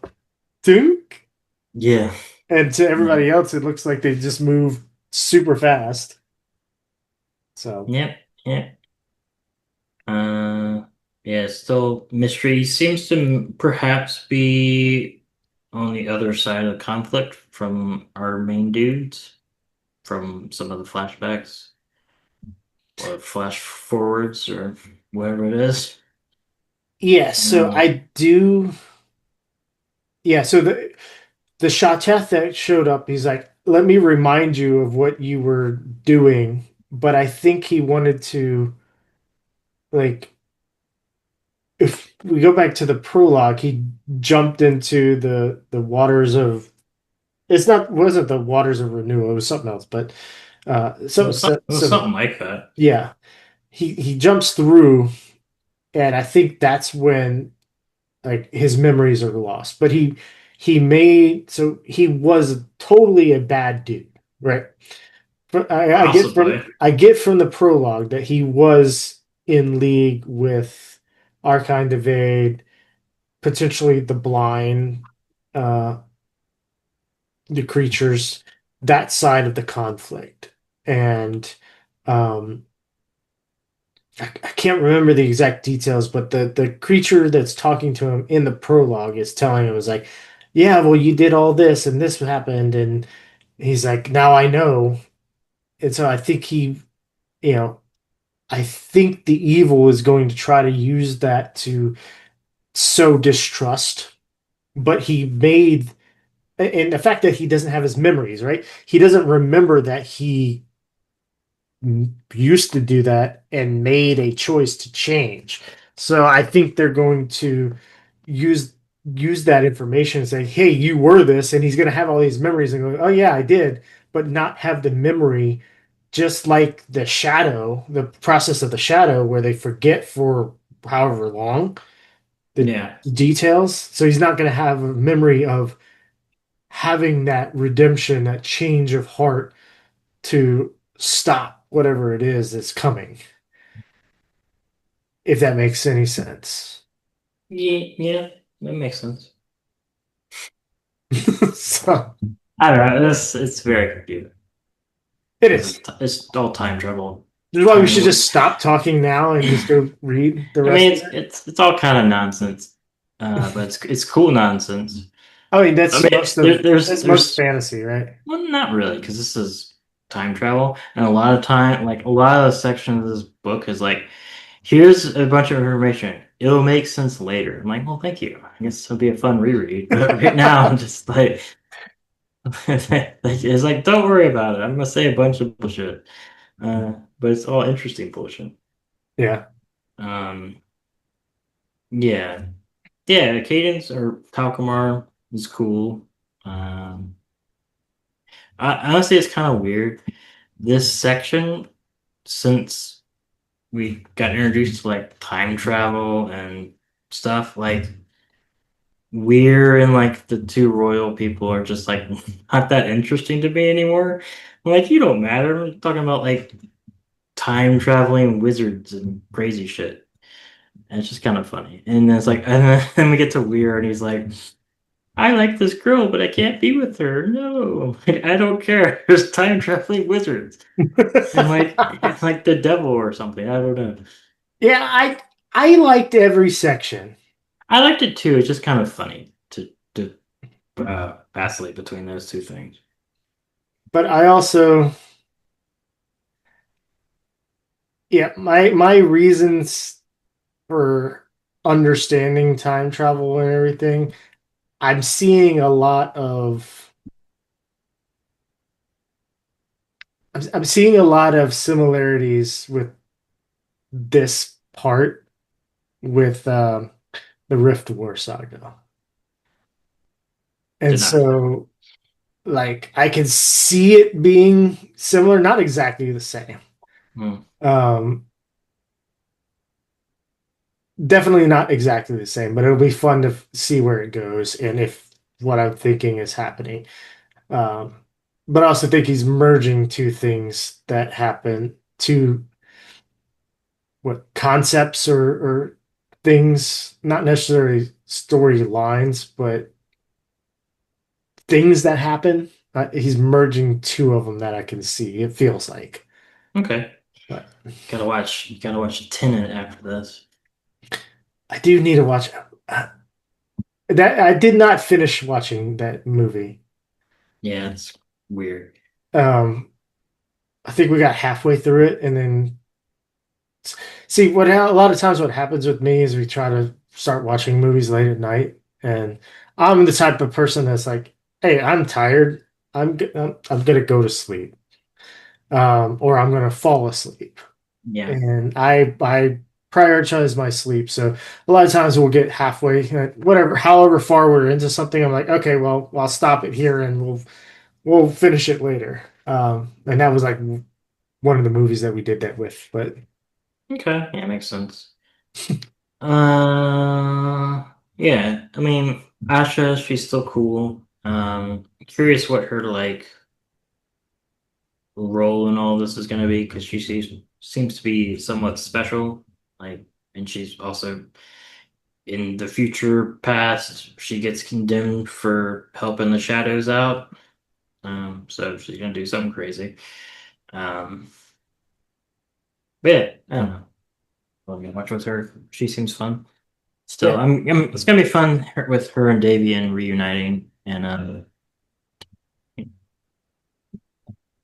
dunk, Yeah. and to Yeah. everybody else, it looks like they just move super fast. So Yep. Yeah. Uh, yeah, still mystery seems to perhaps be on the other side of conflict from our main dudes from some of the flashbacks or flash forwards or whatever it is. yeah, so Um, I do. Yeah, so the Shateth that showed up, he's like, "Let me remind you of what you were doing," but I think he wanted to like if we go back to the prologue, he jumped into the waters of it's not wasn't the waters of renewal, it was something else, but it was something like that. yeah, he jumps through, and I think that's when like his memories are lost. But he was totally a bad dude, right? But Possibly. I get from the prologue that he was in league with Archon Devade, potentially the blind, uh, the creatures, that side of the conflict. And um, I can't remember the exact details, but the creature that's talking to him in the prologue is telling him, is like, yeah, well, you did all this and this happened. And he's like, now I know. And so I think you know, I think the evil is going to try to use that to sow distrust. But he made and the fact that he doesn't have his memories, right? He doesn't remember that he used to do that and made a choice to change. So I think they're going to use use that information and say, "Hey, you were this," and he's going to have all these memories and go, "Oh yeah, I did," but not have the memory, just like the shadow, the process of the shadow, where they forget for however long the Yeah. details. So he's not going to have a memory of having that redemption, that change of heart to stop whatever it is that's coming, if that makes any sense. Yeah, yeah, that makes sense. So I don't know. It's very confusing it because is. it's all time travel. This is why we should just stop talking now and just go read the I rest mean, of it's all kind of nonsense, but it's cool nonsense. I mean, I mean, that's most there's fantasy, right? well, not really, because this is time travel, and a lot of time, like a lot of the section of this book is like, here's a bunch of information. It'll make sense later. I'm like, well, thank you. I guess it'll be a fun reread, but right now I'm just like, it's like, don't worry about it. I'm gonna say a bunch of bullshit, but it's all interesting bullshit. Yeah. Um, yeah. Yeah, Cadence or Talcumar is cool. Um, honestly, it's kind of weird. This section, since we got introduced to like time travel and stuff, like we're and like the two royal people are just like not that interesting to me anymore. I'm like, you don't matter. I'm talking about like time traveling wizards and crazy shit. And it's just kind of funny. And it's like, and then we get to Weir, and he's like, I like this girl, but I can't be with her. No, like, I don't care. There's time traveling wizards. And like it's like the devil or something. I don't know. Yeah, I liked every section. I liked it too. It's just kind of funny to vastly between those two things. But I also, yeah, my reasons for understanding time travel and everything, I'm seeing a lot of I'm seeing a lot of similarities with this part with the Rift War saga. And Did not. so like I can see it being similar, not exactly the same. Hmm. Um, definitely not exactly the same, but it'll be fun to see where it goes and if what I'm thinking is happening. Um, but I also think he's merging two things that happen, two what concepts or things, not necessarily storylines, but things that happen. He's merging two of them that I can see. It feels like. Okay. But You gotta watch Tenet after this. I do need to watch that. I did not finish watching that movie. Yeah, it's weird. Um, I think we got halfway through it, and then see a lot of times what happens with me is we try to start watching movies late at night, and I'm the type of person that's like, "Hey, I'm tired. I'm gonna go to sleep, or I'm gonna fall asleep." Yeah. And I prioritize my sleep. So a lot of times we'll get halfway, whatever, however far we're into something. I'm like, okay, well, I'll stop it here and we'll finish it later. And that was like one of the movies that we did that with. But Okay. Yeah, makes sense. Yeah. I mean, Asha, she's still cool. Curious what her like role in all this is gonna be because seems to be somewhat special. Like, and she's also in the future past, she gets condemned for helping the shadows out. So she's gonna do something crazy. Um, but yeah, I don't know. I'll get much with her. She seems fun. Still, yeah, it's gonna be fun with her and Davian reuniting and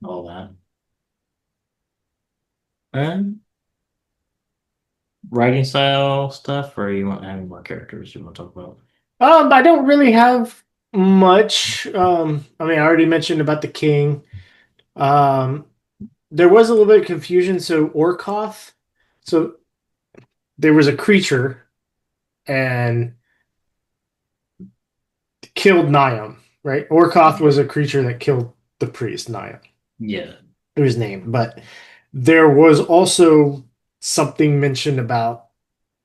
all that. Um, Writing style stuff, or you want any more characters you want to talk about? I don't really have much. I mean, I already mentioned about the king. Um, there was a little bit of confusion. So Orkoth, so there was a creature and killed Niam, right? Orkoth was a creature that killed the priest, Niam. Yeah, It was named. But there was also something mentioned about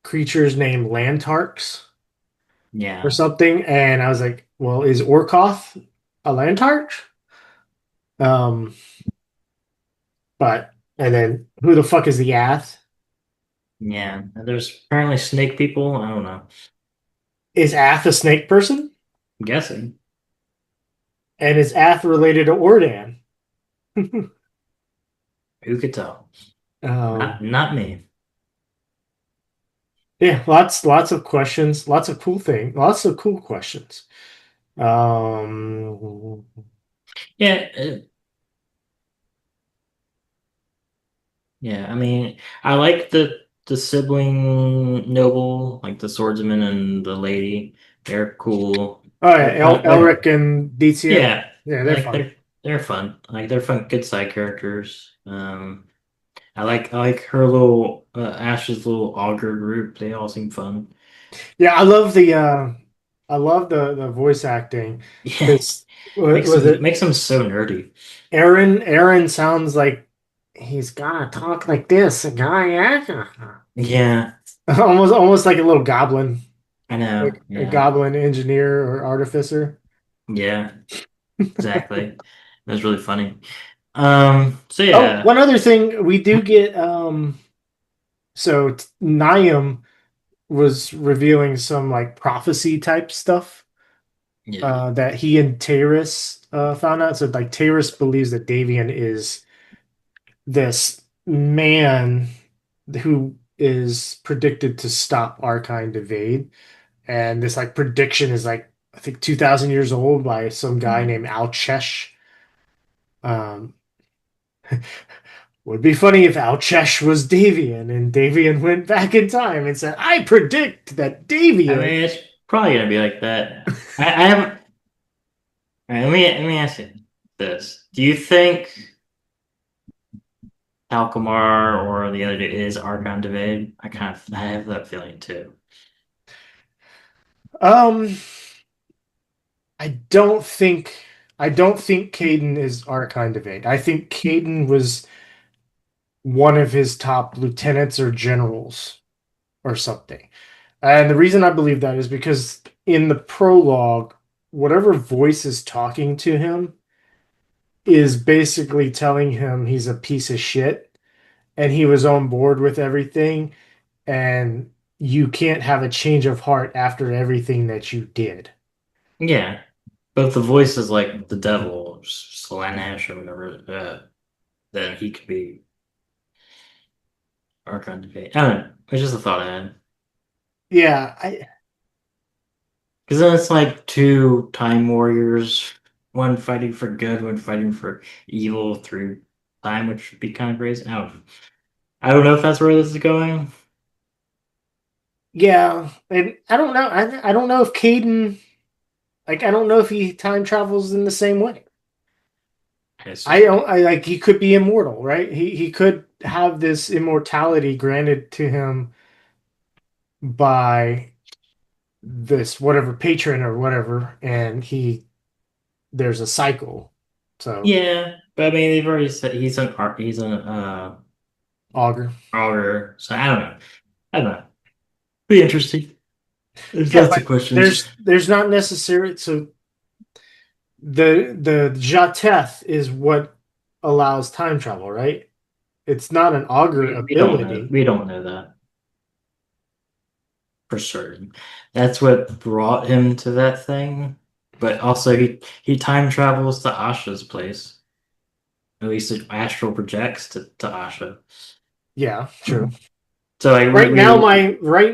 creatures named Lantarks or yeah, something. And I was like, well, is Orkoth a Lantark? Um, and then who the fuck is the Ath? yeah. And there's apparently snake people. I don't know. Is Ath a snake person? I'm guessing. And is Ath related to Ordan? Who could tell? um, Not me. yeah, lots of questions, lots of cool questions. Um, Yeah, yeah. I mean, I like the sibling noble, like the swordsman and the lady. They're cool. oh yeah, They're Elric and Dizia. yeah, Yeah, they're like fun. they're fun. Like they're fun, good side characters. I like her little Ash's little augur group. They all seem fun. Yeah, I love the voice acting Yeah, because was it makes them so nerdy. Aaron? Aaron sounds like he's gotta talk like this, a guy, yeah. Yeah, Almost like a little goblin, I know. like a Yeah, goblin engineer or artificer. yeah, exactly. It was really funny. So Oh, yeah, one other thing, we do get so Niam was revealing some like prophecy type stuff yeah, that he and Taris found out. So like Taris believes that Davian is this man who is predicted to stop our kind invade, and this like prediction is like I think 2,000 years old by some guy named Alchesh. Um, would be funny if Alchesh was Davian and Davian went back in time and said, "I predict that I Davian." mean, it's probably gonna be like that. I haven't. All right, let me ask you this: do you think Alkmaar or the other dude is Archon Devade? I have that feeling too. Um, I don't think I don't think Caden is Archon Devade. I think Caden was one of his top lieutenants or generals or something. And the reason I believe that is because in the prologue, whatever voice is talking to him is basically telling him he's a piece of shit and he was on board with everything, and you can't have a change of heart after everything that you did. Yeah, but the voice is like the devil, Slanesh or whatever. Then he could be Archon Devade. I don't know. It's just a thought I had. Yeah, I Because then it's like two time warriors, one fighting for good, one fighting for evil through time, which would be kind of crazy. I don't know if that's where this is going. yeah, and I don't know. I don't know if Caden, like, I don't know if he time travels in the same way. I I assume. don't. I like he could be immortal, right? He could have this immortality granted to him by this whatever patron or whatever, and he there's a cycle. So Yeah, but I mean, they've already said he's an augur. augur, so I don't know. I don't know. Be interesting. There's Yeah, lots but of questions. there's not necessary. So the Jateth is what allows time travel, right? It's not an augur We don't know. ability. We don't know that for certain. That's what brought him to that thing. But also, he time travels to Asha's place. At least it astral projects to Asha. Yeah, true. So like Right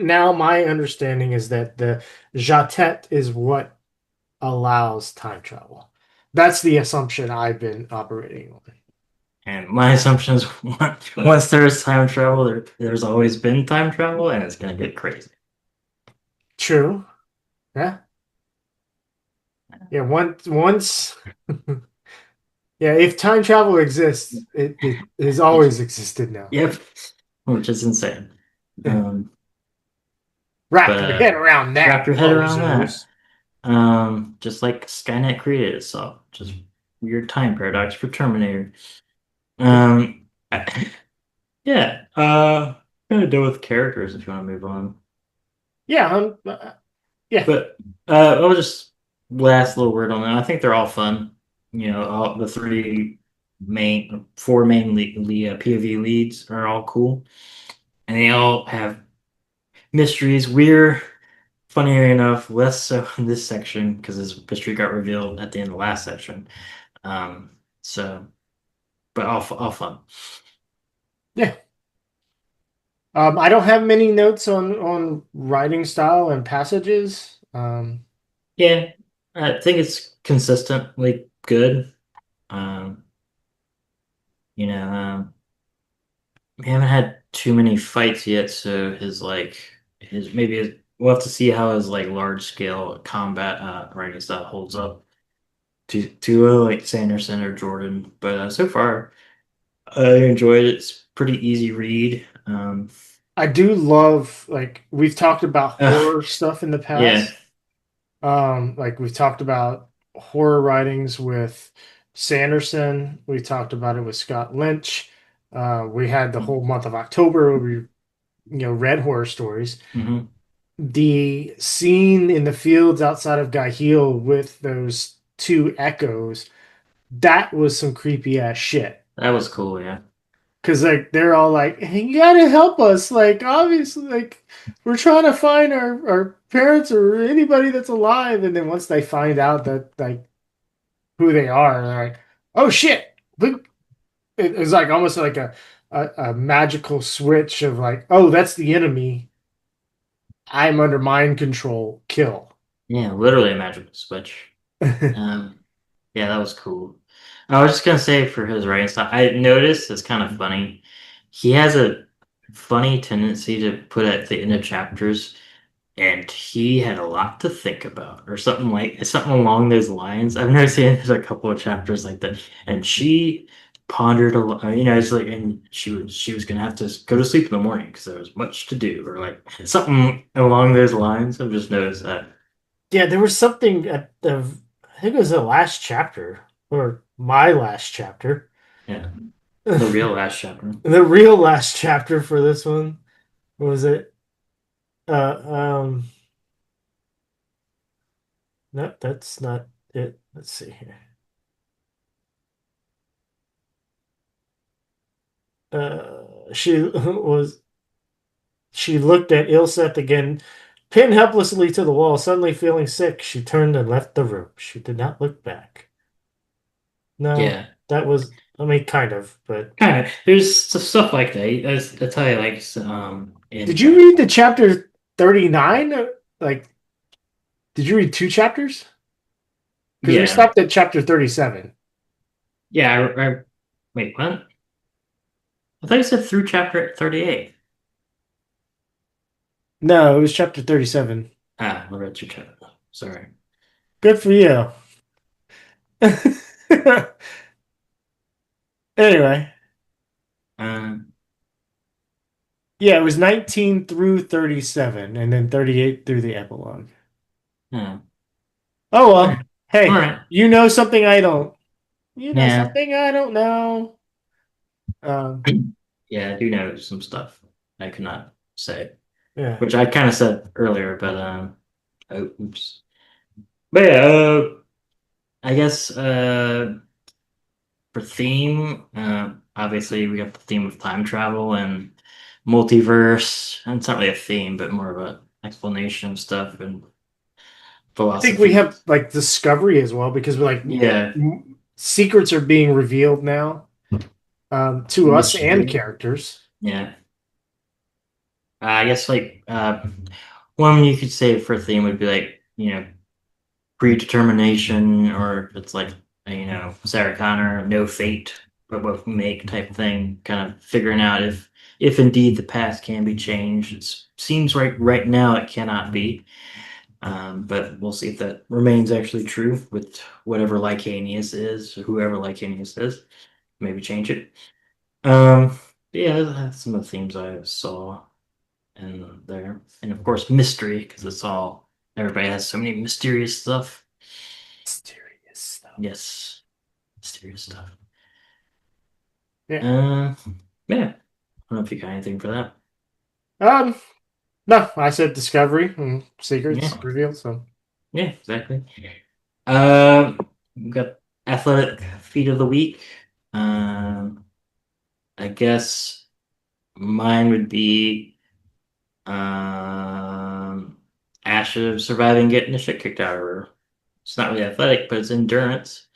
now my understanding is that the Jatet is what allows time travel. That's the assumption I've been operating on. and my assumption is once there's time travel, there's always been time travel, and it's gonna get crazy. True. Yeah. Yeah. Once. Yeah. If time travel exists, it has always existed now. Yep, which is insane. Um, Wrap but your head around wrap that, your head around that. bozos. Just like Skynet created itself, just weird time paradox for Terminator. Um, I- yeah. Gonna deal with characters if you want to move on. Yeah. Yeah. But I'll just last little word on that. I think they're all fun. You know, all the four main POV leads are all cool, and they all have mysteries. We're funny enough, less so in this section because his mystery got revealed at the end of the last section. Um, so, but all fun. Yeah. I don't have many notes on writing style and passages. Yeah, I think it's consistently good. Um, you know, we haven't had too many fights yet, so we'll have to see how his like large scale combat writing style holds up to like Sanderson or Jordan. But so far, I enjoyed it. It's pretty easy read. I do love, like, we've talked about Uh, horror stuff in the yeah. past. Like we've talked about horror writings with Sanderson. We talked about it with Scott Lynch. We had the whole month of October where we, read horror stories. Hmm. The scene in the fields outside of Gaheel with those two echoes, that was some creepy ass shit. That was cool, yeah. Cause like they're all like, hey, you gotta help us. Like obviously, like we're trying to find our parents or anybody that's alive. And then once they find out that like who they are, they're like, oh shit. It's like almost like a magical switch of like, oh, that's the enemy. I'm under mind control. Kill. Yeah, literally a magical switch. Um, yeah, that was cool. I was just gonna say for his writing style, I noticed it's kind of funny. He has a funny tendency to put at the end of chapters, and he had a lot to think about, or something along those lines. I've noticed there's a couple of chapters like that, and she pondered a lot. It's like, and she was gonna have to go to sleep in the morning because there was much to do, or like something along those lines. I've just noticed that. Yeah, there was something at I think it was the last chapter or my last chapter. Yeah, the The real last chapter. real last chapter for this one. What was it? Uh, um, no, that's not it. Let's see here. She was she looked at Ilseth again, pinned helplessly to the wall. Suddenly feeling sick, she turned and left the room. She did not look back. No, Yeah. that was, I mean, kind of, but Kind of. There's stuff like that. That's how I like in did you read the chapter 39? Like, did you read two chapters? Because we yeah. stopped at chapter 37. Yeah, wait, what? I thought you said through chapter 38. No, it was chapter 37. Ah, I read through chapter. Sorry. Good for you. Anyway, Um, yeah, it was 19 through 37, and then 38 through the epilogue. yeah. Oh All right. well. All Hey, right. you know something I don't. You know Yeah. something I don't know. Um, Yeah, I do know some stuff I cannot say, yeah. which I kind of said earlier, but oh, oops. But yeah, I guess for theme, obviously we got the theme of time travel and multiverse. And it's not really a theme, but more of a explanation of stuff and I think we philosophy. have like discovery as well because we're like Yeah, secrets are being revealed now to us and mystery. characters. Yeah, I guess like one you could say for a theme would be like predetermination, or if it's like Sarah Connor, no fate, but what we make type thing, kind of figuring out if indeed the past can be changed. It seems right now it cannot be, but we'll see if that remains actually true with whatever Licanius is, or whoever Licanius is. Maybe change it. Um, yeah, that's some of the themes I saw in there, and of course mystery because it's all everybody has so many mysterious stuff. Mysterious stuff. Yes, mysterious stuff. Yeah. Uh, yeah. I don't know if you got anything for that. Um. No, I said discovery and secrets Yeah, revealed. So yeah, exactly. We got athletic feat of the week. Um, I guess mine would be um Asha surviving getting the shit kicked out of her. It's not really athletic, but it's endurance.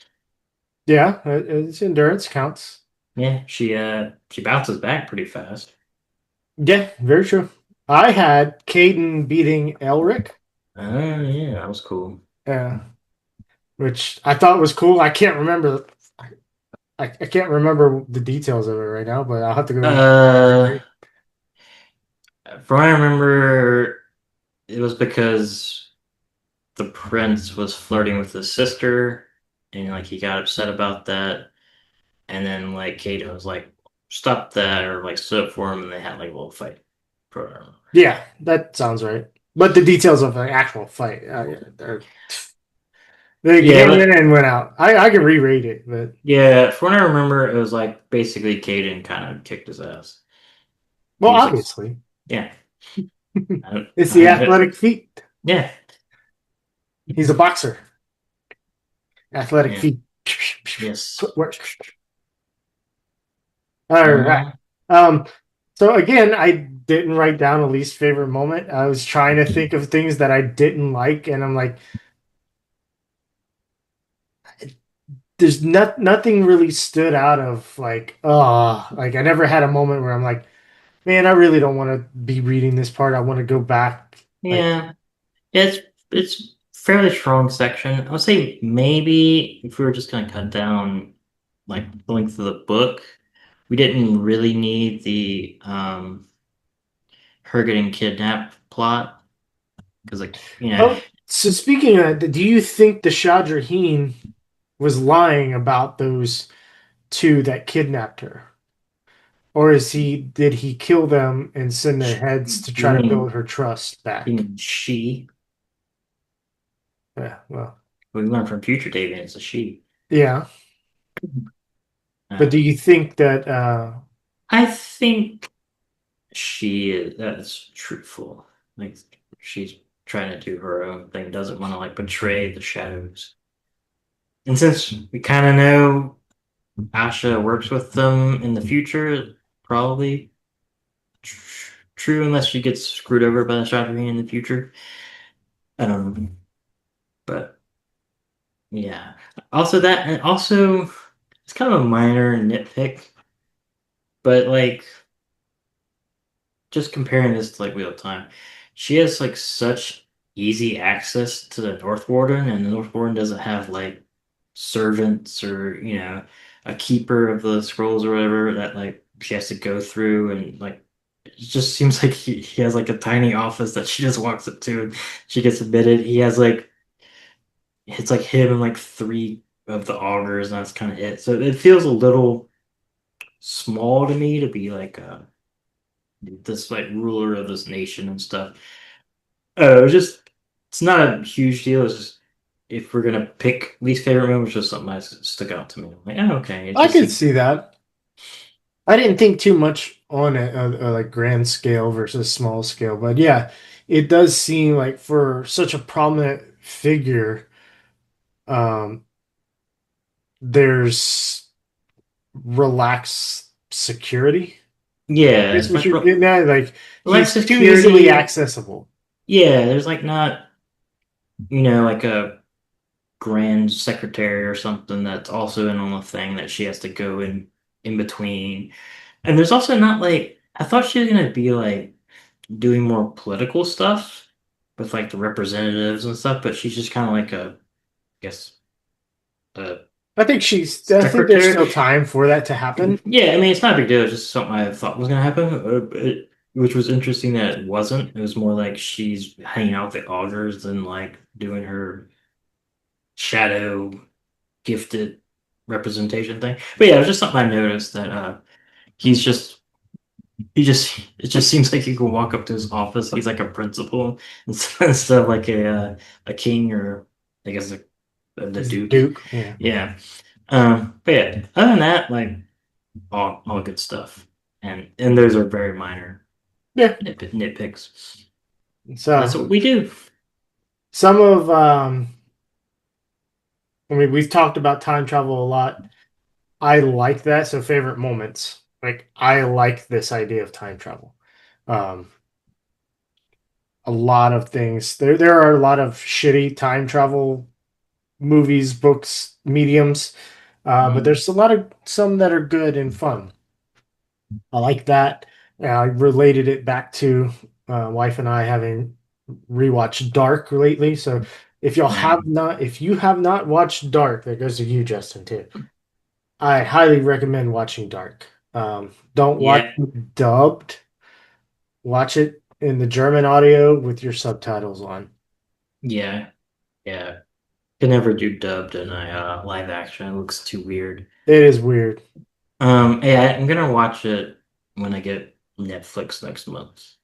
yeah, it's endurance counts. Yeah, she bounces back pretty fast. Yeah, very true. I had Caden beating Elric, Yeah, that was cool. uh, which I thought was cool. I can't remember. I can't remember the details of it right now, but I'll have to go. Uh, from what I remember, it was because the prince was flirting with his sister, and like he got upset about that, and then like Kato was like, "Stop that," or like stood up for him, and they had like a little fight. For Yeah, that sounds right. But the details of the actual fight, they yeah, came in but and went out. I can reread it, but yeah, from what I remember, it was like basically Caden kind of kicked his ass. well, He was like, obviously, "Yeah, I, it's the I, athletic feat. yeah, He's a boxer. Athletic yeah, feat. yes." Footwork. All right. Uh, So again, I didn't write down a least favorite moment. I was trying to think of things that I didn't like, and I'm like, there's nothing really stood out of like, like I never had a moment where I'm like, man, I really don't want to be reading this part. I want to go back. Like, yeah, it's fairly strong section. I would say maybe if we were just gonna cut down like the length of the book, we didn't really need the her getting kidnapped plot because Oh, so speaking of that, do you think the Shadraheen was lying about those two that kidnapped her? Or did he kill them and send their heads to you try to build mean her trust you back? mean she? Yeah, well, We learned from Future David it's a she. yeah. But do Uh, you think that I think she is that's truthful. Like she's trying to do her own thing, doesn't want to like betray the shadows. And since we kind of know Asha works with them in the future, probably true unless she gets screwed over by the Shadowing in the future. I don't know, but yeah. Also that, and also it's kind of a minor nitpick, but like just comparing this to like Wheel of Time, she has like such easy access to the North Warden, and the North Warden doesn't have like servants or a keeper of the scrolls or whatever that like she has to go through and like it just seems like he has like a tiny office that she just walks up to and she gets admitted. He has like it's like him and like three of the augurs and that's kind of it. So it feels a little small to me to be like this like ruler of this nation and stuff. It's not a huge deal. It's just if we're gonna pick least favorite moments, just something that stuck out to me. I'm like, oh, okay, it I just could seems see that. I didn't think too much on it, like grand scale versus small scale, but yeah, it does seem like for such a prominent figure, um, there's relaxed security. yeah, That's it's what like you're getting at. Like like he's too easily security. accessible. Yeah, there's like not like a grand secretary or something that's also in on the thing that she has to go in between. And there's also not like I thought she was gonna be like doing more political stuff with like the representatives and stuff, but she's just kind of like I guess a I think there's secretary. still time for that to happen. Yeah, I mean it's not a big deal. It's just something I thought was gonna happen, which was interesting that it wasn't. It was more like she's hanging out with the augurs and like doing her shadow gifted representation thing. But yeah, it was just something I noticed that he's just he just it just seems like you can walk up to his office. He's like a principal instead of like a king or I guess the He's duke. Duke. Yeah. Yeah. But yeah, other than that, like all good stuff. And those are very minor Yeah. nitpicks. That's So what we do. some of I mean we've talked about time travel a lot. I like that. So favorite moments. Like I like this idea of time travel. Um a lot of things. There are a lot of shitty time travel movies, books, mediums. But Mhm. there's a lot of some that are good and fun. I like that. I related it back to wife and I having rewatched Dark lately. So Yeah. if you have not watched Dark, that goes to you, Justin, too. I highly recommend watching Dark. Don't watch Yeah. it dubbed. Watch it in the German audio with your subtitles on. Yeah. Yeah. Can never do dubbed in a live action. It looks too weird. It is weird Yeah, I'm gonna watch it when I get Netflix next month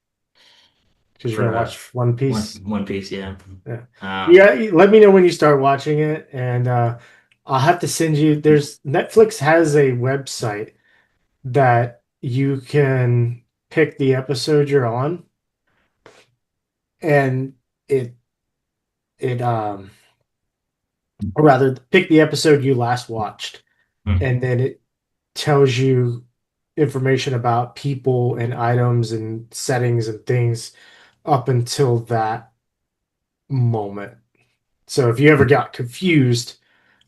because you're for gonna watch One Piece. One Piece. Yeah. Yeah. Um, Yeah, let me know when you start watching it, and I'll have to send you. There's Netflix has a website that you can pick the episode you're on, and it it or rather pick the episode you last watched, and then it tells you information about people and items and settings and things up until that moment. So if you ever got confused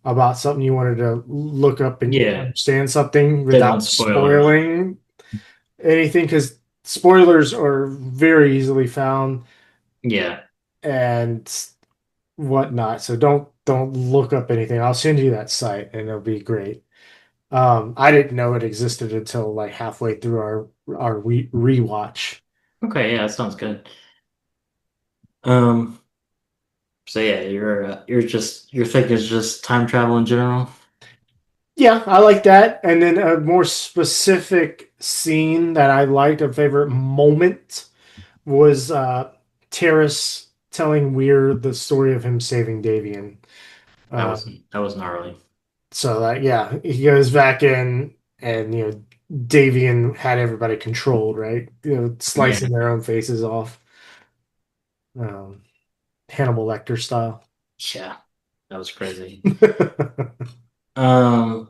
about something you wanted to look up and yeah, understand something they want without spoilers. spoiling anything, because spoilers are very easily found, Yeah, and whatnot. So don't look up anything. I'll send you that site and it'll be great. I didn't know it existed until like halfway through our rewatch. Okay, yeah, that sounds good. Um, so yeah, you're just your thing is just time travel in general. Yeah, I like that. And then a more specific scene that I liked, a favorite moment, was Terrace telling Weir the story of him saving Davian. That was gnarly. So that yeah, he goes back in and Davian had everybody controlled, right? Yeah, Slicing their own faces off, um, Hannibal Lecter style. yeah, that was crazy. Um,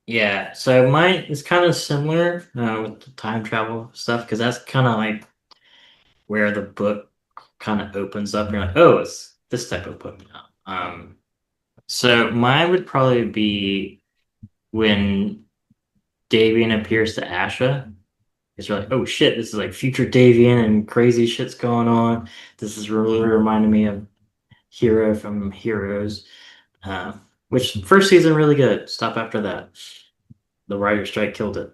yeah, so mine is kind of similar with the time travel stuff because that's kind of like where the book kind of opens up. You're like, oh, it's this type of book now. So mine would probably be when Davian appears to Asha. Because you're like, oh shit, this is like future Davian and crazy shit's going on. This is really reminding me of Hero from Heroes, uh, which first season really good. Stop after that. The writer strike killed it.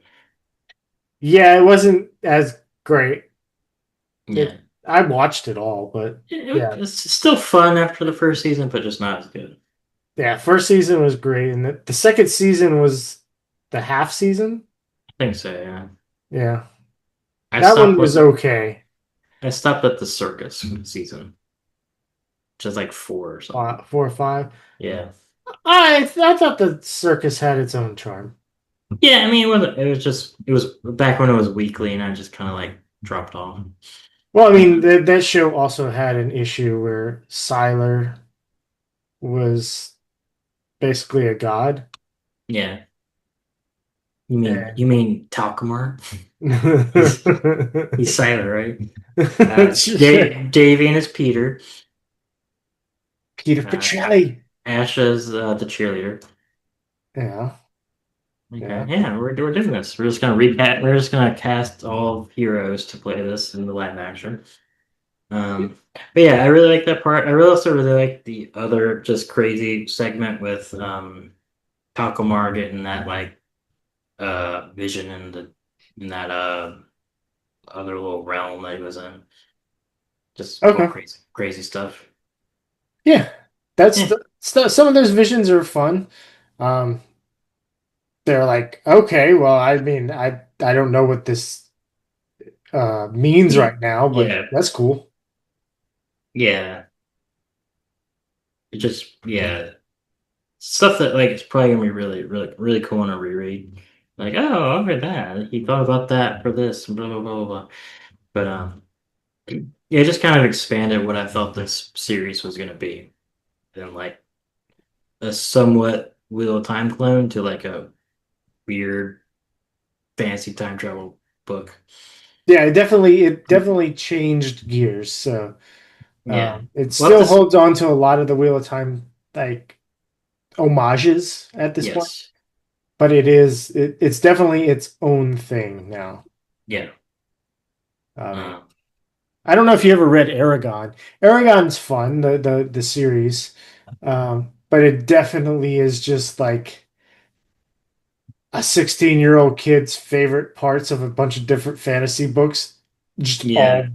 Yeah, it wasn't as great. Yeah, It I watched it all, but yeah, it's still fun after the first season, but just not as good. yeah. First season was great, and the second season was the half season. I think so. Yeah, Yeah, I that one stopped was with okay. I stopped at the circus season, which is like four or something. 4 or 5. Yeah, I thought the circus had its own charm. yeah. I mean, it wasn't. It was just it was back when it was weekly, and I just kind of like dropped off. Well, I mean, that show also had an issue where Siler was basically a god. Yeah. And You mean Talcumar? He's silent, right? Peter Davian is Peter. Uh, Petrelli. Asha's the cheerleader. Yeah, Okay, yeah. yeah, we're doing this. We're just gonna recat. We're just gonna cast all heroes to play this in the live action. But yeah, I really like that part. I really also really like the other just crazy segment with Talcumar getting that like vision in that other little realm that he was in. Just all Okay. crazy stuff. Yeah, that's Yeah, the stuff. Some of those visions are fun. Um, they're like, okay, well, I mean, I don't know what this means yeah, right now, but yeah, that's cool. yeah. It just yeah, stuff that like it's probably gonna be really cool in a reread. Like, oh, look at that. He thought about that for this, blah blah blah blah. But yeah, it just kind of expanded what I thought this series was gonna be. And like a somewhat Wheel of Time clone to like a weird fancy time travel book. Yeah, it definitely changed gears. So Yeah. it Well, still this holds on to a lot of the Wheel of Time like homages at this point, yes. but it's definitely its own thing now. Yeah. I mean, Uh, I don't know if you ever read Aragon. Aragon's fun, the series, but it definitely is just like a 16-year-old kid's favorite parts of a bunch of different fantasy books, just yeah. all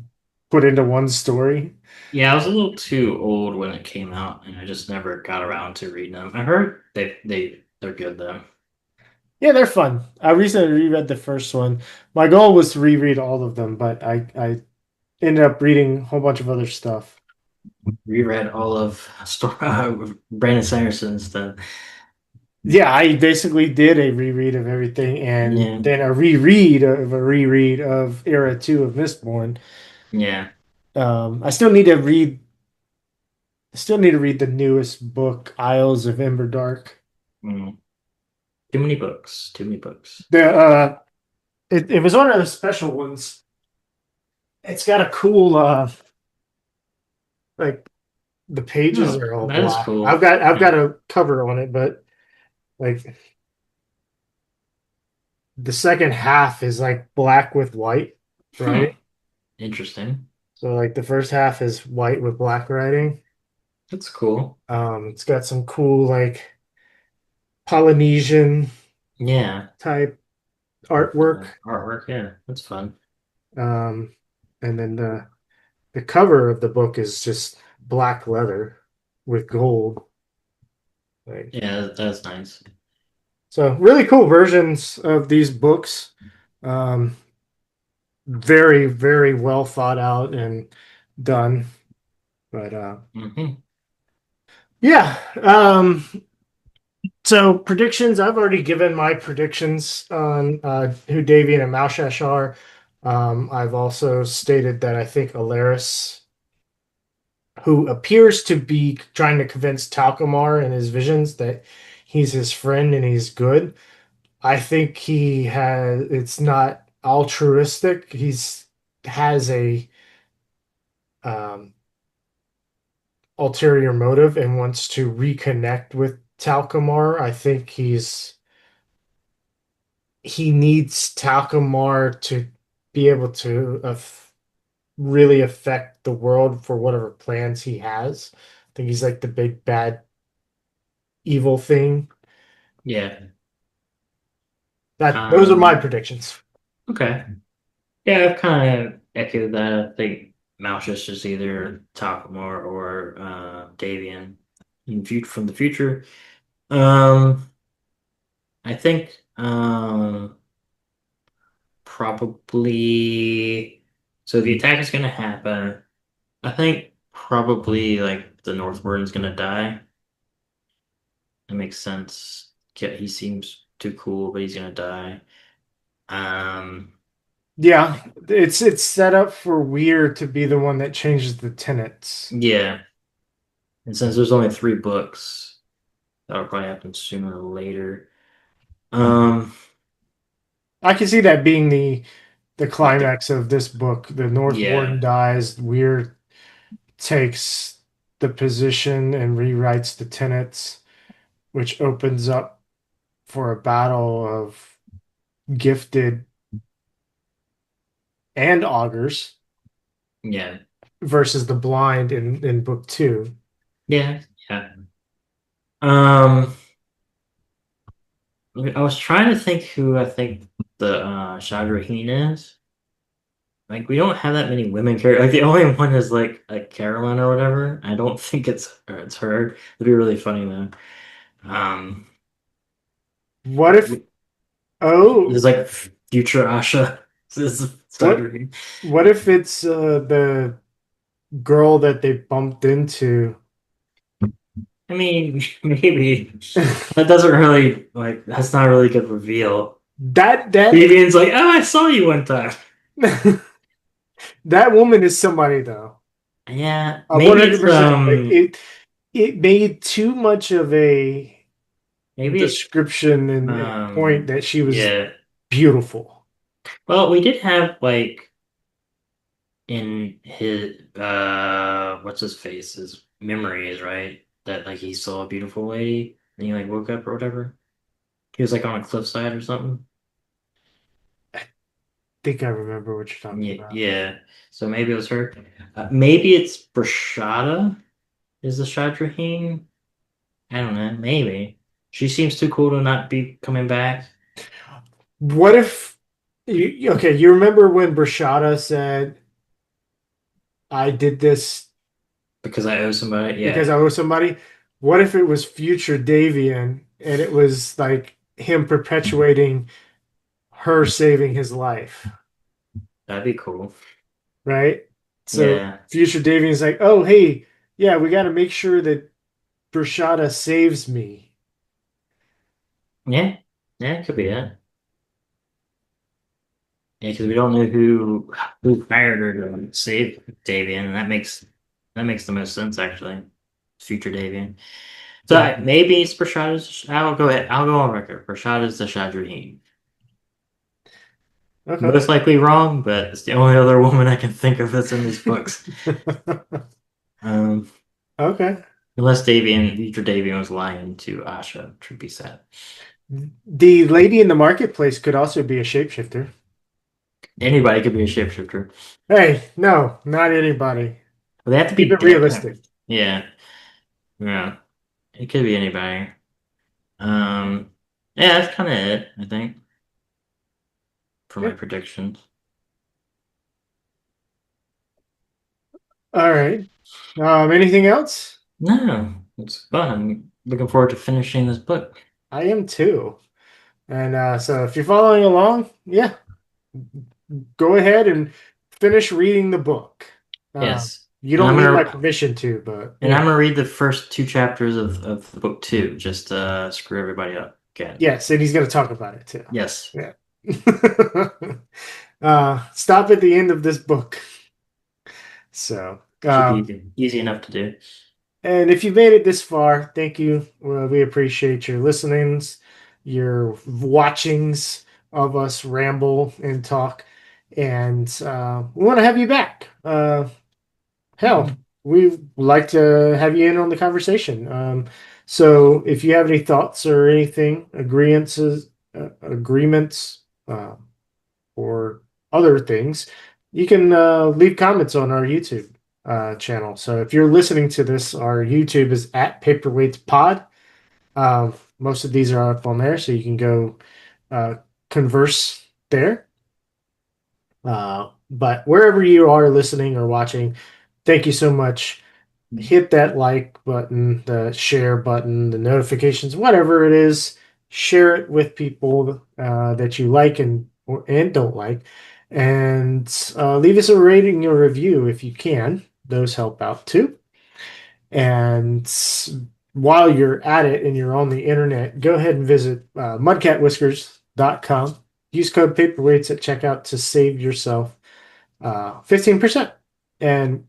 put into one story. Yeah, I was a little too old when it came out, and I just never got around to reading them. I heard they're good though. Yeah, they're fun. I recently reread the first one. My goal was to reread all of them, but I ended up reading a whole bunch of other stuff. Reread all of Brandon Sanderson's stuff. Yeah, I basically did a reread of everything and Yeah, then a reread of Era 2 of Mistborn. yeah. I still need to read the newest book, Isles of Emberdark. Mm. Too many books. Too many books. The it was one of the special ones. It's got a cool like the pages Oh, are all that is black. I've cool. got I've Huh. got a cover on it, but like the second half is like black with white, Hmm. right? Interesting. So like the first half is white with black writing. That's cool. It's got some cool like Polynesian Yeah. type artwork. Artwork, yeah, that's fun. Um, and then the cover of the book is just black leather with gold. Like, Yeah, that's nice. so really cool versions of these books. Um, very, very well thought out and done. But Hmm. yeah. So predictions, I've already given my predictions on who Davian and Malshash are. I've also stated that I think Alaris, who appears to be trying to convince Talcamar in his visions that he's his friend and he's good. I think it's not altruistic. He's has a um, ulterior motive and wants to reconnect with Talcamar. I think he needs Talcamar to be able to really affect the world for whatever plans he has. I think he's like the big bad evil thing. Yeah. That those are my Um, predictions. okay. Yeah, I've kind of echoed that. I think Malchus is either Takamor or Davian from the future. Um, I think probably so the attack is gonna happen. I think probably like the North Warden's gonna die. That makes sense. Yeah, he seems too cool, but he's gonna die. Um, Yeah, it's set up for Weir to be the one that changes the tenets. yeah. And since there's only 3 books, that'll probably happen sooner or later. Um, I can see that being the climax of this book. The North yeah, Warden dies, Weir takes the position and rewrites the tenets, which opens up for a battle of gifted and augurs yeah, versus the blind in book two. yeah, yeah. Um, I was trying to think who I think the Shadraheen is. Like, we don't have that many women characters. Like, the only one is like a Caroline or whatever. I don't think it's her. It'd be really funny though. Um, What if there's oh like future Asha. This is what Shadraheen. what if it's the girl that they bumped into? I mean, maybe that doesn't really like. That's not a really good reveal. That Vivian's like, oh, I saw you one time. that woman is somebody though. Yeah, I'm maybe it's 100%. Like it made too much of a maybe it's description and point that she was yeah. beautiful. Well, we did have like in his what's his face, his memories, right? That like he saw a beautiful lady and he like woke up or whatever. He was like on a cliffside or something. I think I remember what you're talking Yeah, about. yeah. So maybe it was her. Maybe it's Brashada is the Shadraheen. I don't know. Maybe she seems too cool to not be coming back What if okay, you remember when Brashada said, I did this because I owe somebody. because Yeah, I owe somebody? What if it was future Davian and it was like him perpetuating her saving his life, that'd be cool. right? So Yeah, future Davian's like, oh, hey, yeah, we got to make sure that Brashada saves me. yeah, yeah. It could be it. Yeah, because we don't know who hired her to save Davian, and that makes the most sense actually. Future Davian. So Exactly. maybe it's Prashada's. I'll go ahead. I'll go on record. Prashada's the Shadraheen. Okay. Most likely wrong, but it's the only other woman I can think of that's in these books. Um, Okay. unless future Davian was lying to Asha, which would be sad. The lady in the marketplace could also be a shapeshifter. Anybody could be a shapeshifter, Hey, no, not anybody. but they have to Keep be it dead. realistic. Yeah. Yeah, it could be anybody. Um, yeah, that's kind of it, I think, for my Yeah. predictions. All right. Anything else? No, it's fun. I'm looking forward to finishing this book. I am too. And so if you're following along, yeah, go ahead and finish reading the book. Yes, You and don't need my permission to, but I'm yeah. gonna read the first two chapters of the book too, just screw everybody up again. Yes, and he's going to talk about it too. Yes, Yeah. Stop at the end of this book. So, should be easy enough to do. and if you made it this far, thank you. We appreciate your listenings, your watchings of us ramble and talk. And we want to have you back. Hell, we like to have you in on the conversation. So if you have any thoughts or anything, agreements, or other things, you can leave comments on our YouTube channel. So if you're listening to this, our YouTube is at Paperweights Pod. Most of these are up on there, so you can go converse there. But wherever you are listening or watching, thank you so much. Hit that like button, the share button, the notifications, whatever it is. Share it with people that you like and don't like, and leave us a rating or review if you can. Those help out too. And while you're at it and you're on the internet, go ahead and visit mudcatwhiskers.com. Use code paperweights at checkout to save yourself 15%. And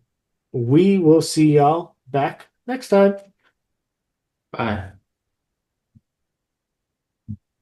we will see y'all back next time. Bye.